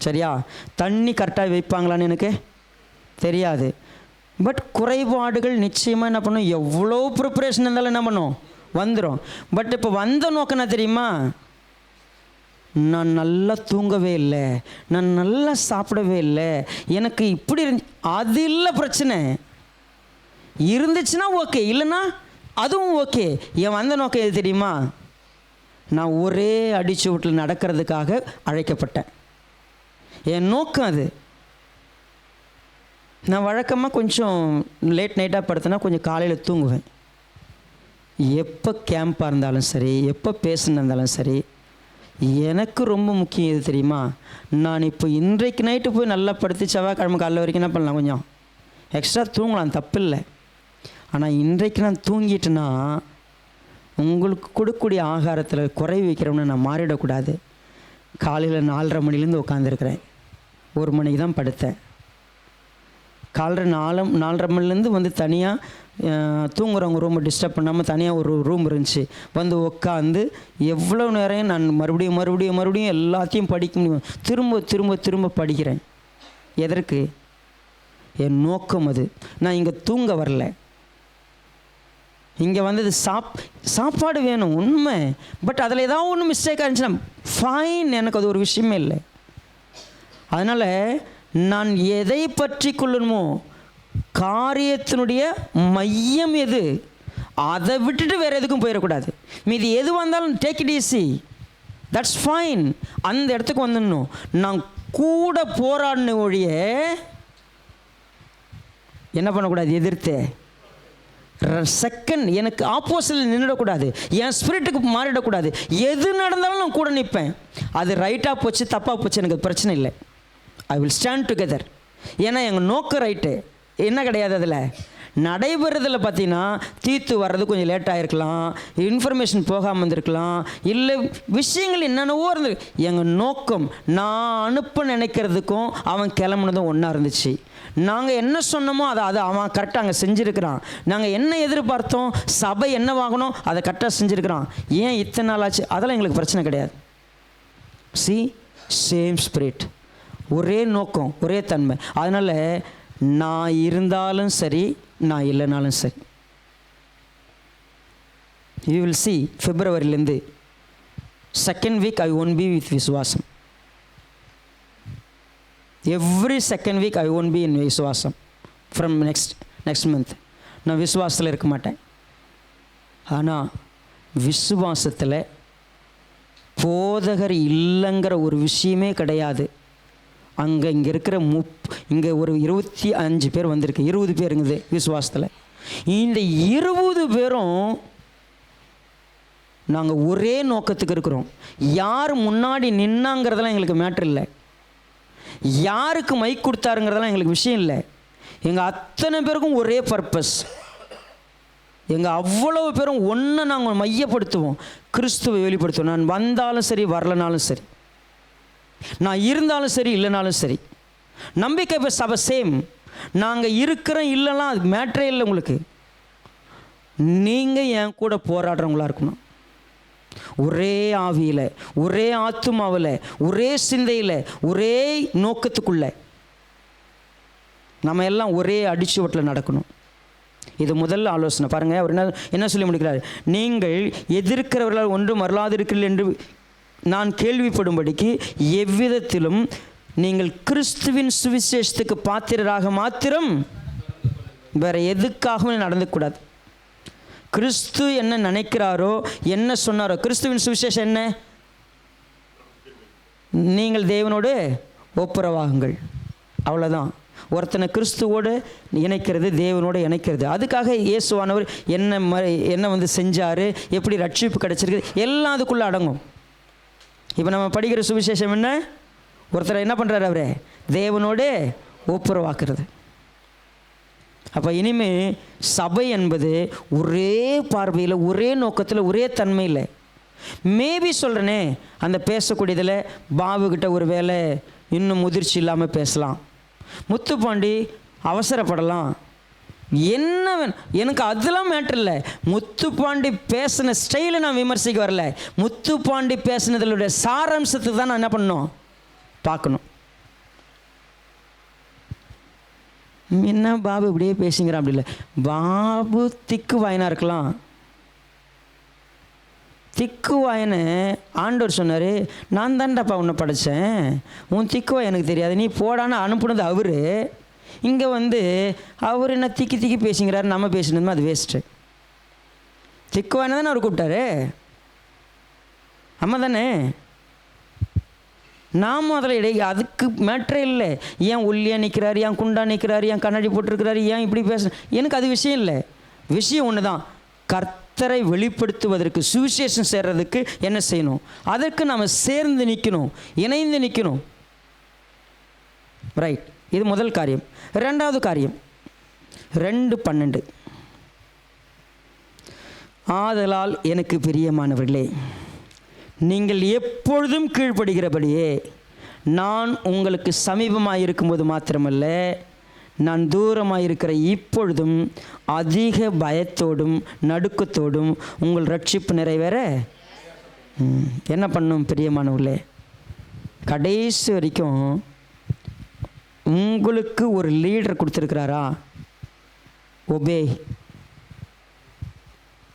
சரியா? தண்ணி கரெக்டாக வைப்பாங்களான்னு எனக்கு தெரியாது. பட் குறைபாடுகள் நிச்சயமாக என்ன பண்ணும், எவ்வளோ ப்ரிப்பரேஷன் இருந்தாலும் என்ன பண்ணும், வந்துடும். பட் இப்போ வந்த நோக்கம் என்ன தெரியுமா? நான் நல்லா தூங்கவே இல்லை, நான் நல்லா சாப்பிடவே இல்லை, எனக்கு இப்படி அது இல்லை பிரச்சனை. இருந்துச்சுன்னா ஓகே, இல்லைன்னா அதுவும் ஓகே. என் வந்த நோக்கம் எது தெரியுமா? நான் ஒரே அடிச்சு வீட்டில் நடக்கிறதுக்காக அழைக்கப்பட்டேன். என் நோக்கம் அது. நான் வழக்கமாக கொஞ்சம் லேட் நைட்டாக படுத்தனா கொஞ்சம் காலையில் தூங்குவேன். எப்போ கேம்பாக இருந்தாலும் சரி, எப்போ பேசுன்னு இருந்தாலும் சரி, எனக்கு ரொம்ப முக்கியம் எது தெரியுமா? நான் இப்போ இன்றைக்கு நைட்டு போய் நல்லா படுத்து செவ்வாய்க்கிழமை காலைல வரைக்கும் என்ன பண்ணலாம், கொஞ்சம் எக்ஸ்ட்ரா தூங்கலாம், தப்பில்லை. ஆனால் இன்றைக்கு நான் தூங்கிட்டேன்னா உங்களுக்கு கொடுக்கக்கூடிய ஆகாரத்தில் குறை வைக்கிறோம்னு நான் மாறிடக்கூடாது. காலையில் 4:30 மணிலேருந்து உட்காந்துருக்கிறேன், 1 மணிக்கு தான் படுத்தேன். காலையில் 4:30 மணிலேருந்து வந்து தனியாக தூங்குறவங்க ரூமை டிஸ்டர்ப் பண்ணாமல் தனியாக ஒரு ரூம் இருந்துச்சு, வந்து உட்காந்து எவ்வளோ நேரம் நான் மறுபடியும் எல்லாத்தையும் படிக்க முடியும். திரும்ப படிக்கிறேன். எதற்கு? என் நோக்கம் அது. நான் இங்கே தூங்க வரல, இங்கே வந்தது சாப்பாடு வேணும் உண்மை. பட் அதில் ஏதாவது ஒன்று மிஸ்டேக்காக இருந்துச்சுன்னா ஃபைன், எனக்கு அது ஒரு விஷயமே இல்லை. அதனால் நான் எதை பற்றி கொள்ளணுமோ, காரியத்தினுடைய மையம் எது, அதை விட்டுட்டு வேறு எதுக்கும் போயிடக்கூடாது. மீதி எது வந்தாலும் take it easy, that's fine. அந்த இடத்துக்கு வந்துடணும். நான் கூட போராடின ஒழிய என்ன பண்ணக்கூடாது, எதிர்த்து செகண்ட் எனக்கு ஆப்போசிட்டில் நின்றுடக்கூடாது, என் ஸ்பிரிட்டுக்கு மாறிடக்கூடாது. எது நடந்தாலும் நான் கூட நிற்பேன். அது ரைட்டாக போச்சு தப்பாக போச்சு எனக்கு பிரச்சனை இல்லை. I will stand together. ஏன்னா எங்கள் நோக்கம் ரைட்டு, என்ன கிடையாது அதில் நடைபெறதில். பார்த்தீங்கன்னா தீர்த்து வர்றது கொஞ்சம் லேட்டாக இருக்கலாம், இன்ஃபர்மேஷன் போகாமல் இருந்திருக்கலாம், இல்லை விஷயங்கள் என்னென்னவோ இருந்து. எங்கள் நோக்கம் நான் அனுப்ப நினைக்கிறதுக்கும் அவன் கிளம்புனதும் ஒன்றா இருந்துச்சு. நாங்கள் என்ன சொன்னோமோ அதை அவன் கரெக்டாக அங்கே செஞ்சுருக்கிறான். நாங்கள் என்ன எதிர்பார்த்தோம், சபை என்ன வாங்கணும், அதை கரெக்டாக செஞ்சுருக்கிறான். ஏன் இத்தனை நாள் ஆச்சு, அதெல்லாம் எங்களுக்கு பிரச்சனை கிடையாது. சேம் ஸ்பிரிட், ஒரே நோக்கம், ஒரே தன்மை. அதனால் நான் இருந்தாலும் சரி, நான் இல்லைனாலும் சரி, யூ வில் சி பிப்ரவரிலேருந்து second week I won't be with விசுவாசம். Every second week I won't be in விசுவாசம். ஃப்ரம் நெக்ஸ்ட் மந்த் நான் விசுவாசத்தில் இருக்க மாட்டேன். ஆனால் விசுவாசத்தில் போதகர் இல்லைங்கிற ஒரு விஷயமே கிடையாது. இங்கே இருக்கிற இங்கே ஒரு 25 பேர் வந்திருக்கு, 20 பேருங்குது விசுவாசத்தில். இந்த 20 பேரும் நாங்கள் ஒரே நோக்கத்துக்கு இருக்கிறோம். யார் முன்னாடி நின்னாங்கிறதெல்லாம் எங்களுக்கு மேட்ரு இல்லை, யாருக்கு மைக் கொடுத்தாருங்கிறதெல்லாம் எங்களுக்கு விஷயம் இல்லை. எங்கள் அத்தனை பேருக்கும் ஒரே பர்பஸ். எங்கள் அவ்வளவு பேரும் ஒன்றை நாங்கள் மையப்படுத்துவோம், கிறிஸ்துவை வெளிப்படுத்துவோம். நான் வந்தாலும் சரி வரலனாலும் சரி, நான் இருந்தாலும் சரி இல்லைனாலும் சரி, நம்பிக்கை இப்போ சபை சேம். நாங்கள் இருக்கிறோம் இல்லைலாம் அது மேட்ரே இல்லை உங்களுக்கு. நீங்கள் என் கூட போராடுறவங்களா இருக்கணும். ஒரே ஆவியில், ஒரே ஆத்துமாவில், ஒரே சிந்தையில், ஒரே நோக்கத்துக்குள்ள நம்ம எல்லாம் ஒரே அடிச்சுவட்டில் நடக்கணும். இது முதல் ஆலோசனை. பாருங்கள், அவர் என்ன சொல்லி முடிக்கிறார்? நீங்கள் எதிர்க்கிறவர்களால் ஒன்றும் வரலாதிருக்கிறீர்கள் என்று நான் கேள்விப்படும்படிக்கு எவ்விதத்திலும் நீங்கள் கிறிஸ்துவின் சுவிசேஷத்துக்கு பாத்திரராக மாத்திரம், வேறு எதுக்காகவும் நடந்துக்கூடாது. கிறிஸ்து என்ன நினைக்கிறாரோ, என்ன சொன்னாரோ, கிறிஸ்துவின் சுவிசேஷம் என்ன? நீங்கள் தேவனோடு ஒப்புரவாகுங்கள். அவ்வளோதான். ஒருத்தனை கிறிஸ்துவோடு இணைக்கிறது, தேவனோடு இணைக்கிறது. அதுக்காக இயேசுவானவர் என்ன வந்து செஞ்சார், எப்படி ரட்சிப்பு கிடச்சிருக்கு, எல்லாம் அதுக்குள்ளே அடங்கும். இப்போ நம்ம படிக்கிற சுவிசேஷம் என்ன? ஒருத்தரை என்ன பண்ணுறாரு? அவரே தேவனோடு ஒப்புரவாக்குறது. அப்போ இனிமேல் சபை என்பது ஒரே பார்வையில், ஒரே நோக்கத்தில், ஒரே தன்மையில். மேபி சொல்கிறேனே, அந்த பேசக்கூடியதில் பாபுக்கிட்ட ஒரு வேளை இன்னும் முதிர்ச்சி இல்லாமல் பேசலாம், முத்துப்பாண்டி அவசரப்படலாம், என்ன எனக்கு அதெல்லாம் மேட்டர் இல்லை. முத்துப்பாண்டி பேசின ஸ்டைலை நான் விமர்சிக்க வரல. முத்துப்பாண்டி பேசினதனுடைய சாராம்சத்துக்கு தான் நான் என்ன பண்ணணும், பார்க்கணும். என்ன பாபு இப்படியே பேசுங்கிறான்? அப்படி இல்லை. பாபு திக்கு வாயனாக இருக்கலாம். திக்கு வாயனை ஆண்டவர் சொன்னார், நான் தான்டாப்பா உன்னை படைத்தேன், உன் திக்கு வாய் எனக்கு தெரியாது, நீ போடான்னு அனுப்புனது அவர். இங்கே வந்து அவர் என்ன திக்கி திக்கி பேசுங்கிறாரு, நம்ம பேசினதுமே அது வேஸ்ட்டு. திக்கு வாயனை தானே அவர் கூப்பிட்டாரு, அம்மா தானே. நாம் அதில் அதுக்கு மேட்ரே இல்லை. ஏன் ஒல்லியாக நிற்கிறாரு, ஏன் குண்டா நிற்கிறாரு, ஏன் கண்ணாடி போட்டிருக்கிறாரு, ஏன் இப்படி பேச, எனக்கு அது விஷயம் இல்லை. விஷயம் ஒன்று தான், கர்த்தரை வெளிப்படுத்துவதற்கு, சுவிசேஷம் சேர்றதுக்கு என்ன செய்யணும்? அதற்கு நாம் சேர்ந்து நிற்கணும், இணைந்து நிற்கணும். ரைட், இது முதல் காரியம். ரெண்டாவது காரியம் 2:12, ஆதலால் எனக்கு பிரியமானவர்களே, நீங்கள் எப்பொழுதும் கீழ்ப்படுகிறபடியே நான் உங்களுக்கு சமீபமாக இருக்கும்போது மாத்திரமல்ல, நான் தூரமாக இருக்கிற இப்பொழுதும் அதிக பயத்தோடும் நடுக்கத்தோடும் உங்கள் ரட்சிப்பு நிறைவேற என்ன பண்ணும்? பிரியமானவர்களே, கடைசி வரைக்கும் உங்களுக்கு ஒரு லீடர் கொடுத்துருக்கிறாரா? ஒபே,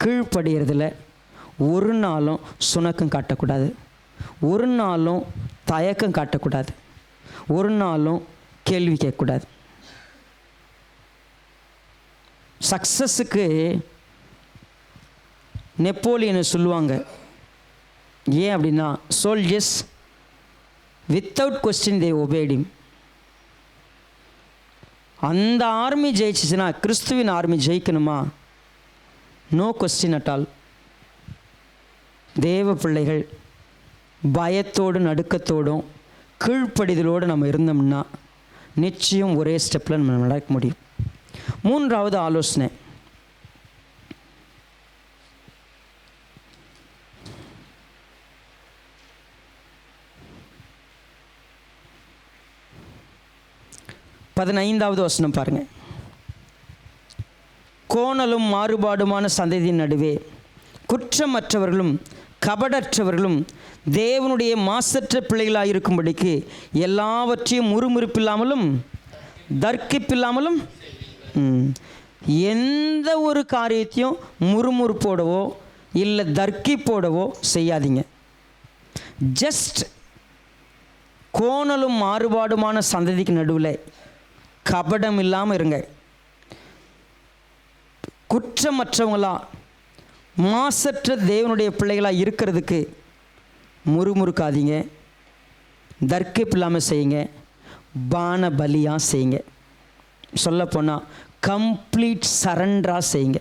கீழ்ப்படுகிறதுல ஒரு நாளும் சுணக்கம் காட்டக்கூடாது, ஒரு நாளும் தயக்கம் காட்டக்கூடாது, ஒரு நாளும் கேள்வி கேட்கக்கூடாது. சக்ஸஸுக்கு நெப்போலியனை சொல்லுவாங்க. ஏன் அப்படின்னா, soldiers without question they obeyed him. அந்த ஆர்மி ஜெயிச்சிச்சுன்னா, கிறிஸ்துவின் ஆர்மி ஜெயிக்கணுமா? No question at all. தேவ பிள்ளைகள் பயத்தோடு நடுக்கத்தோடும் கீழ்ப்படிதலோடு நம்ம இருந்தோம்னா நிச்சயம் ஒரே ஸ்டெப்பில் நம்ம நடக்க முடியும். மூன்றாவது ஆலோசனை, பதினைந்தாவது வசனம் பாருங்கள். கோணலும் மாறுபாடுமான சந்ததியின் நடுவே குற்றமற்றவர்களும் கபடற்றவர்களும் தேவனுடைய மாசற்ற பிள்ளைகளாக இருக்கும்படிக்கு எல்லாவற்றையும் முறுமுறுப்பில்லாமலும் தர்க்கிப்பில்லாமலும், எந்த ஒரு காரியத்தையும் முறுமுறுப்போடவோ இல்லை தர்க்கி போடவோ செய்யாதீங்க. ஜஸ்ட் கோணலும் மாறுபாடுமான சந்ததிக்கு நடுவில் கபடம் இல்லாமல் இருங்க. குற்றமற்றவங்களா மாசற்ற தேவனுடைய பிள்ளைகளாக இருக்கிறதுக்கு முறுமுறுக்காதீங்க. தர்க்கிப்பு இல்லாமல் செய்யுங்க. பான பலியாக செய்யுங்க. சொல்லப்போனால் கம்ப்ளீட் சரண்டராக செய்யுங்க.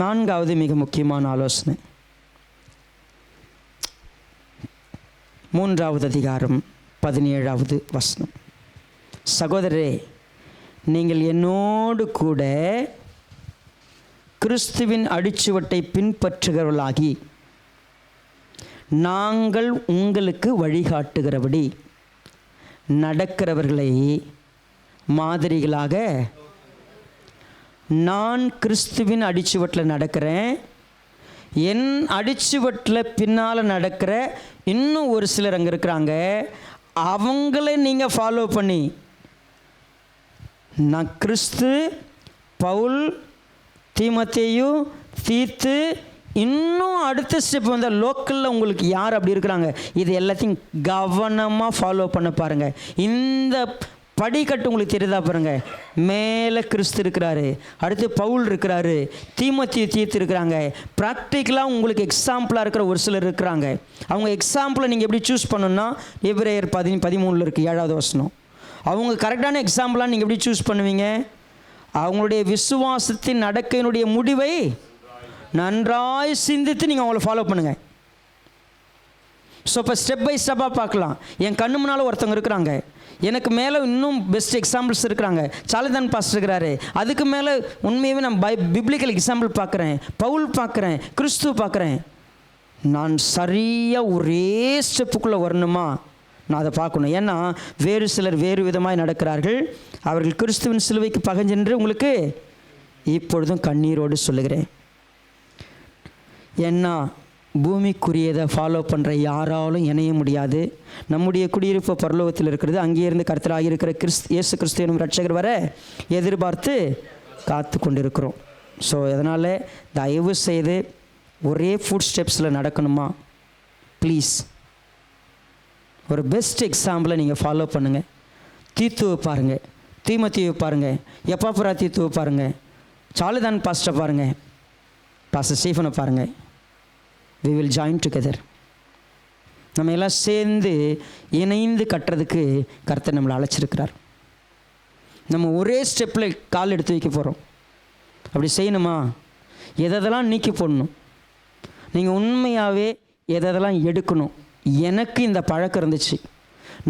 4வது மிக முக்கியமான ஆலோசனை, 3வது அதிகாரம் 17வது வசனம். சகோதரரே, நீங்கள் என்னோடு கூட கிறிஸ்துவின் அடிச்சுவட்டை பின்பற்றுகிறவர்களாகி நாங்கள் உங்களுக்கு வழிகாட்டுகிறபடி நடக்கிறவர்களை மாதிரிகளாக. நான் கிறிஸ்துவின் அடிச்சுவட்டில் நடக்கிறேன். என் அடிச்சுவட்டில் பின்னால் நடக்கிற இன்னும் ஒரு சிலர் அங்கே இருக்கிறாங்க. அவங்கள நீங்கள் ஃபாலோ பண்ணி, நான் கிறிஸ்து, பவுல், தீமோத்தேயு, தீத்து, இன்னும் அடுத்த ஸ்டெப் வந்து லோக்கலில் உங்களுக்கு யார் அப்படி இருக்கிறாங்க, இது எல்லாத்தையும் கவனமாக ஃபாலோ பண்ண பாருங்கள். இந்த படிக்கட்டு உங்களுக்கு தெரியுதா பாருங்கள். மேலே கிறிஸ்து இருக்கிறாரு, அடுத்து பவுல் இருக்கிறாரு, தீமோத்தேயு, தீத்து இருக்கிறாங்க. ப்ராக்டிக்கலாக உங்களுக்கு எக்ஸாம்பிளாக இருக்கிற ஒரு சிலர் இருக்கிறாங்க. அவங்க எக்ஸாம்பிளை நீங்கள் எப்படி சூஸ் பண்ணணும்னா எபிரேயர் 13 இருக்குது 7வது வசனம். அவங்க கரெக்டான எக்ஸாம்பிளாக நீங்கள் எப்படி சூஸ் பண்ணுவீங்க? அவங்களுடைய விசுவாசத்தின் நடக்கையினுடைய முடிவை நன்றாய் சிந்தித்து நீங்கள் அவங்கள ஃபாலோ பண்ணுங்கள். ஸோ இப்போ ஸ்டெப் பை ஸ்டெப்பாக பார்க்கலாம். என் கண்ணு முன்னால் ஒருத்தவங்க இருக்கிறாங்க, எனக்கு மேலே இன்னும் பெஸ்ட் எக்ஸாம்பிள்ஸ் இருக்கிறாங்க. சாலிதான் பாஸ்டர் இருக்கிறாரு, அதுக்கு மேலே உண்மையாகவே நான் பிப்ளிக்கல் எக்ஸாம்பிள் பார்க்குறேன், பவுல் பார்க்குறேன், கிறிஸ்து பார்க்குறேன். நான் சரியாக ஒரே ஸ்டெப்புக்குள்ளே வரணுமா? நான் அதை பார்க்கணும். ஏன்னா வேறு சிலர் வேறு விதமாக நடக்கிறார்கள். அவர்கள் கிறிஸ்துவின் சிலுவைக்கு பகஞ்சென்று உங்களுக்கு இப்பொழுதும் கண்ணீரோடு சொல்லுகிறேன். ஏன்னா பூமிக்குரியதை ஃபாலோ பண்ணுற யாராலும் இணைய முடியாது. நம்முடைய குடியிருப்பு பரலோகத்தில் இருக்கிறது. அங்கே இருந்து கர்த்தராக இருக்கிற இயேசு கிறிஸ்து எனும் ரட்சகர் வர எதிர்பார்த்து காத்து கொண்டிருக்கிறோம். ஸோ அதனால் தயவு செய்து ஒரே ஃபுட் ஸ்டெப்ஸில் நடக்கணுமா? ப்ளீஸ் ஒரு பெஸ்ட் எக்ஸாம்பிளை நீங்கள் ஃபாலோ பண்ணுங்கள். தீத்துவை பாருங்கள், தீமோத்தேயுவை பாருங்கள், எப்பாப்புரா தீத்துவை பாருங்கள், சாலிதான் பாஸ்டரை பாருங்கள், பாஸ்டர் ஸ்டீஃபனை பாருங்கள். we will join together. நம்ம எல்லாம் சேர்ந்து இணைந்து கட்டுறதுக்கு கர்த்தர் நம்மளை அழைச்சிருக்கிறார். நம்ம ஒரே ஸ்டெப்பில் கால் எடுத்து வைக்க போகிறோம். அப்படி செய்யணுமா? எதெல்லாம் நீக்கி போடணும். நீங்கள் உண்மையாகவே எதெல்லாம் எடுக்கணும். எனக்கு இந்த பழக்கம் இருந்துச்சு.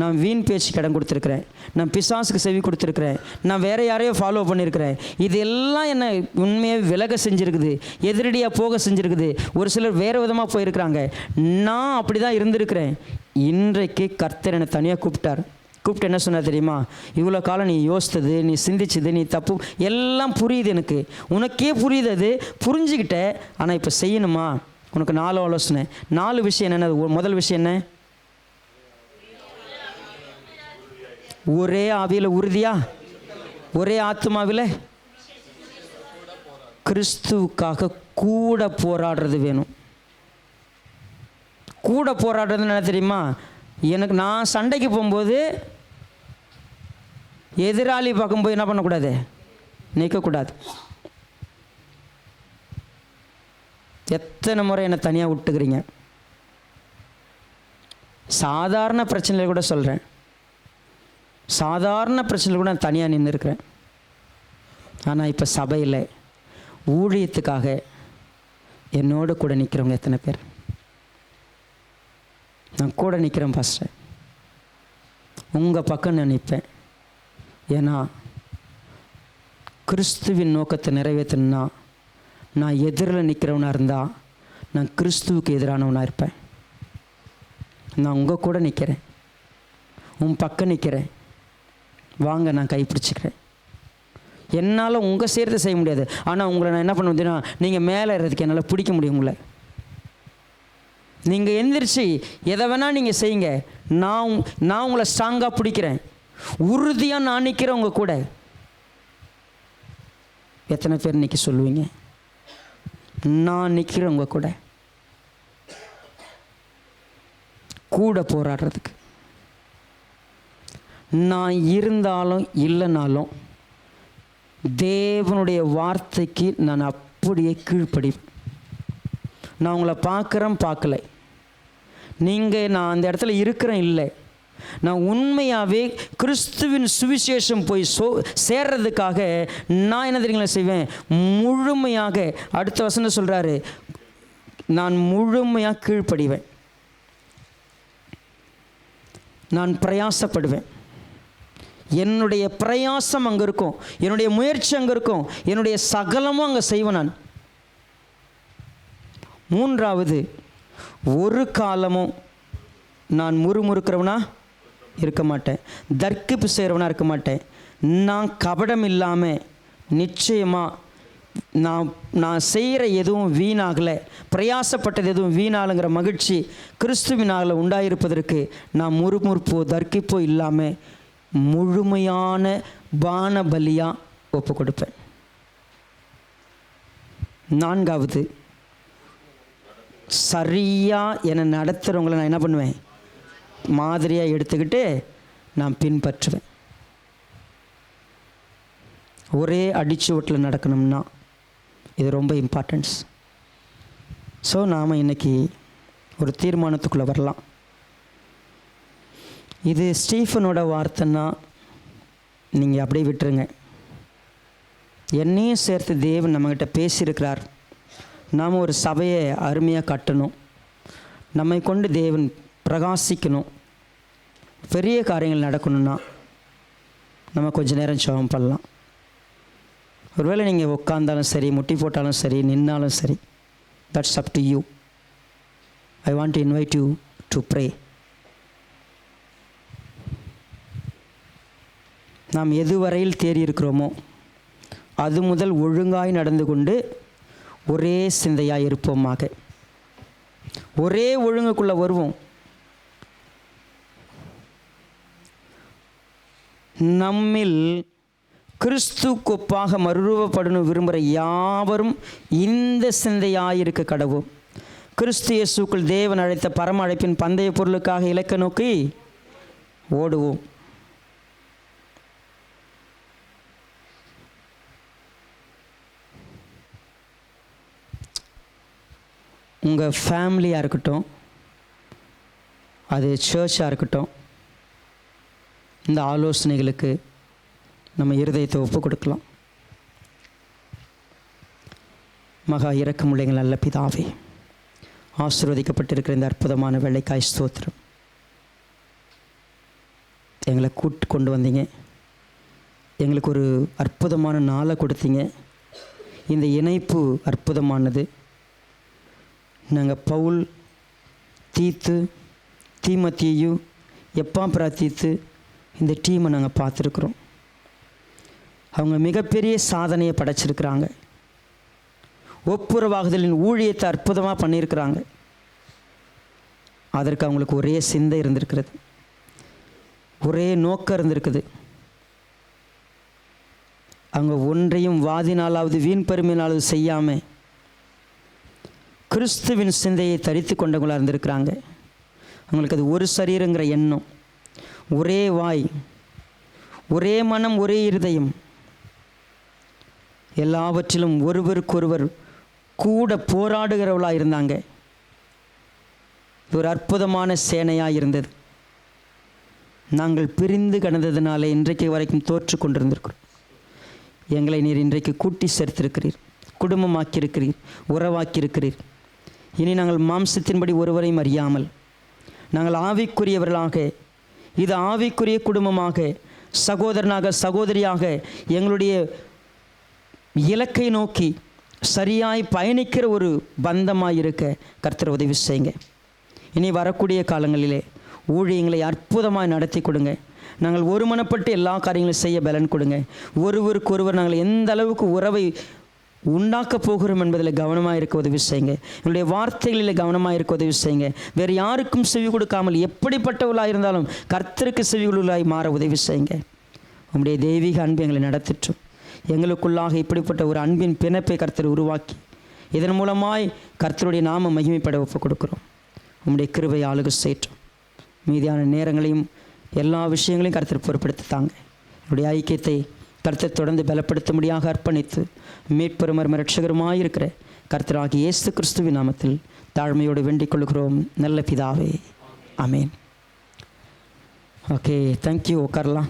நான் வீண் பேச்சுக்கு இடம் கொடுத்துருக்குறேன், நான் பிசாசுக்கு செவி கொடுத்துருக்குறேன், நான் வேறு யாரையோ ஃபாலோ பண்ணியிருக்கிறேன். இது எல்லாம் என்னை உண்மையாக விலக செஞ்சுருக்குது, எதிரடியாக போக செஞ்சுருக்குது. ஒரு சிலர் வேறு விதமாக போயிருக்கிறாங்க. நான் அப்படி தான் இருந்திருக்கிறேன். இன்றைக்கு கர்த்தர் என்னை தனியாக கூப்பிட்டு என்ன சொன்னார் தெரியுமா? இவ்வளோ காலம் நீ யோசித்தது, நீ சிந்திச்சது, நீ தப்பு எல்லாம் புரியுது, எனக்கு உனக்கே புரியுது, அது புரிஞ்சுக்கிட்ட. ஆனால் இப்போ செய்யணுமா? உனக்கு 4 ஆலோசனை. 4 விஷயம் என்னென்ன? முதல் விஷயம் என்ன? ஒரே ஆவியில் உறுதியா, ஒரே ஆத்மாவில் கிறிஸ்துவுக்காக கூட போராடுறது வேணும். கூட போராடுறதுன்னு என்ன தெரியுமா? எனக்கு நான் சண்டைக்கு போகும்போது எதிராளி பார்க்கும்போது என்ன பண்ணக்கூடாது? நிற்கக்கூடாது. எத்தனை முறை என்னை தனியாக விட்டுக்கிறீங்க. சாதாரண பிரச்சனையில் கூட சொல்கிறேன், சாதாரண பிரச்சனையில் கூட நான் தனியாக நின்று இருக்கிறேன். ஆனால் இப்போ சபையில் ஊழியத்துக்காக என்னோடு கூட நிற்கிறவங்க எத்தனை பேர்? நான் கூட நிற்கிறேன் பாஸ்டர், உங்கள் பக்கம் நான் நிற்பேன். ஏன்னா கிறிஸ்துவின் நோக்கத்தை நிறைவேற்றணும்னா நான் எதிரில் நிற்கிறவனாக இருந்தால் நான் கிறிஸ்துவுக்கு எதிரானவனாக இருப்பேன். நான் உங்கள் கூட நிற்கிறேன், உன் பக்கம் நிற்கிறேன், வாங்க நான் கைப்பிடிச்சிக்கிறேன். என்னால் உங்கள் சேர்த்து செய்ய முடியாது, ஆனால் உங்களை நான் என்ன பண்ண முடியும்னா, நீங்கள் மேலே ஏறதுக்கு என்னால் பிடிக்க முடியும். உங்களை நீங்கள் எந்திரிச்சு எதை வேணால் நீங்கள் செய்யுங்க, நான் உங்களை ஸ்ட்ராங்காக பிடிக்கிறேன், உறுதியாக நான் நிற்கிறேன் உங்கள் கூட. எத்தனை பேர் இன்றைக்கி சொல்லுவீங்க? நான் நிற்கிறேன் உங்கள் கூட கூட போராடுறதுக்கு. நான் இருந்தாலும் இல்லைனாலும் தேவனுடைய வார்த்தைக்கு நான் அப்படியே கீழ்ப்படிவேன். நான் உங்களை பார்க்குறேன் பார்க்கல, நீங்கள் நான் அந்த இடத்துல இருக்கிறேன் இல்லை, நான் உண்மையாகவே கிறிஸ்துவின் சுவிசேஷம் போய் சேர்றதுக்காக நான் என்ன தெரியுங்களா செய்வேன்? முழுமையாக, அடுத்த வசனம் சொல்கிறாரு, நான் முழுமையாக கீழ்ப்படிவேன், நான் பிரயாசப்படுவேன். என்னுடைய பிரயாசம் அங்கே இருக்கும், என்னுடைய முயற்சி அங்கே இருக்கும், என்னுடைய சகலமும் அங்கே செய்வேன் நான். மூன்றாவது, ஒரு காலமும் நான் முறுமுறுக்கிறவனா இருக்க மாட்டேன், தர்க்கிப்பு செய்கிறவனா இருக்க மாட்டேன். நான் கபடம் இல்லாமல் நிச்சயமாக நான் செய்கிற எதுவும் வீணாகலை, பிரயாசப்பட்டது எதுவும் வீணாகலைங்கிற மகிழ்ச்சி கிறிஸ்துவினால் உண்டாயிருப்பதற்கு நான் முறுமுறுப்போ தர்க்கிப்போ இல்லாமல் முழுமையான பான பலியாக ஒப்பு கொடுப்பேன். நான்காவது, சரியாக என்னை நடத்துகிறவங்களை நான் என்ன பண்ணுவேன்? மாதிரியாக எடுத்துக்கிட்டு நான் பின்பற்றுவேன். ஒரே அடிச்சுவட்டில் நடக்கணும்னா இது ரொம்ப இம்பார்ட்டன்ஸ். ஸோ நாம் இன்றைக்கி ஒரு தீர்மானத்துக்குள்ளே வரலாம். இது ஸ்டீஃபனோட வார்த்தைன்னா நீங்கள் அப்படியே விட்டுருங்க. என்னையும் சேர்த்து தேவன் நம்மக்கிட்ட பேசியிருக்கிறார். நாம் ஒரு சபையை அருமையாக கட்டணும், நம்மை கொண்டு தேவன் பிரகாசிக்கணும், பெரிய காரியங்கள் நடக்கணும்னா நம்ம கொஞ்சம் நேரம் ஜெபம் பண்ணலாம். ஒருவேளை நீங்கள் உட்காந்தாலும் சரி, முட்டி போட்டாலும் சரி, நின்னாலும் சரி, that's up to you. I want to invite you to pray. நாம் எதுவரையில் தேறி இருக்கிறோமோ அது முதல் ஒழுங்காய் நடந்து கொண்டு ஒரே சிந்தையாக இருப்போமாக. ஒரே ஒழுங்குக்குள்ளே வருவோம். நம்மில் கிறிஸ்துவுக்கு ஒப்பாக மறுரூபப்படணும் விரும்புகிற யாவரும் இந்த சிந்தையாயிருக்க கடவோம். கிறிஸ்து இயேசுக்குள் தேவன் அழைத்த பரம அழைப்பின் பந்தய பொருளுக்காக இலக்க நோக்கி ஓடுவோம். உங்கள் ஃபேமிலியாக இருக்கட்டும், அது சர்ச்சாக இருக்கட்டும், இந்த ஆலோசனைகளுக்கு நம்ம இருதயத்தை ஒப்பு கொடுக்கலாம். மகா இரக்கமுள்ள நல்ல பிதாவே, ஆசீர்வதிக்கப்பட்டிருக்கிற இந்த அற்புதமான வேளைக்காய் ஸ்தோத்திரம். எங்களை கூட்டு கொண்டு வந்தீங்க, எங்களுக்கு ஒரு அற்புதமான நாளை கொடுத்தீங்க. இந்த இணைப்பு அற்புதமானது. நாங்கள் பவுல், தீத்து, தீமோத்தேயு, எப்பாப்ராதீத்து இந்த டீமை நாங்கள் பார்த்துருக்குறோம். அவங்க மிகப்பெரிய சாதனையை படைச்சிருக்கிறாங்க. ஒப்புரவாகுதலின் ஊழியத்தை அற்புதமாக பண்ணியிருக்கிறாங்க. அதற்கு அவங்களுக்கு ஒரே சிந்தை இருந்திருக்கிறது, ஒரே நோக்கம் இருந்திருக்குது. அவங்க ஒன்றையும் வாதினாலாவது வீண் பெருமையினாலாவது செய்யாமல் கிறிஸ்துவின் சிந்தையை தரித்து கொண்டவங்களாக இருந்திருக்கிறாங்க. அவங்களுக்கு அது ஒரு சரீரங்கிற எண்ணம், ஒரே வாய், ஒரே மனம், ஒரே இருதயம், எல்லாவற்றிலும் ஒருவருக்கொருவர் கூட போராடுகிறவளாக இருந்தாங்க. ஒரு அற்புதமான சேனையாக இருந்தது. நாங்கள் பிரிந்து கடந்ததினாலே இன்றைக்கு வரைக்கும் தோற்று கொண்டிருந்திருக்கிறோம். எங்களை நீர் இன்றைக்கு கூட்டி சேர்த்திருக்கிறீர், குடும்பமாக்கியிருக்கிறீர், உறவாக்கியிருக்கிறீர். இனி நாங்கள் மாம்சத்தின்படி ஒருவரையும் அறியாமல் நாங்கள் ஆவிக்குரியவர்களாக, இது ஆவிக்குரிய குடும்பமாக, சகோதரனாக சகோதரியாக எங்களுடைய இலக்கை நோக்கி சரியாய் பயணிக்கிற ஒரு பந்தமாக இருக்க கர்த்தர் உதவி செய்யுங்க. இனி வரக்கூடிய காலங்களிலே ஊழியங்களை அற்புதமாக நடத்தி கொடுங்க. நாங்கள் ஒருமனப்பட்டு எல்லா காரியங்களையும் செய்ய பலன் கொடுங்க. ஒருவருக்கொருவர் நாங்கள் எந்த அளவுக்கு உறவை உண்டாக்கப் போகிறோம் என்பதில் கவனமாக இருக்க உதவி செய்யுங்க. என்னுடைய வார்த்தைகளில் கவனமாக இருக்க உதவி செய்யுங்க. வேறு யாருக்கும் செவி கொடுக்காமல் எப்படிப்பட்டவர்களாக இருந்தாலும் கர்த்தருக்கு செவிகளாய் மாற உதவி செய்யுங்க. உங்களுடைய தெய்வீக அன்பு எங்களை நடத்திற்றும். எங்களுக்குள்ளாக இப்படிப்பட்ட ஒரு அன்பின் பிணைப்பை கர்த்தர் உருவாக்கி இதன் மூலமாய் கர்த்தருடைய நாம மகிமைப்பட ஒப்புக் கொடுக்குறோம். உம்முடைய கிருபை ஆளுகை செய்யட்டும். மீதியான நேரங்களையும் எல்லா விஷயங்களையும் கர்த்தர் பொறுப்படுத்தாங்க. என்னுடைய ஐக்கியத்தை கர்த்தர் தொடர்ந்து பலப்படுத்தும்படியாக அர்ப்பணித்து மீட்பெரும் இரட்சகருமாயிருக்கிற கர்த்தராகிய இயேசு கிறிஸ்துவின் நாமத்தில் தாழ்மையோடு வேண்டிக் கொள்கிறோம் நல்ல பிதாவே. ஆமேன். Okay, thank you. உட்காரலாம்.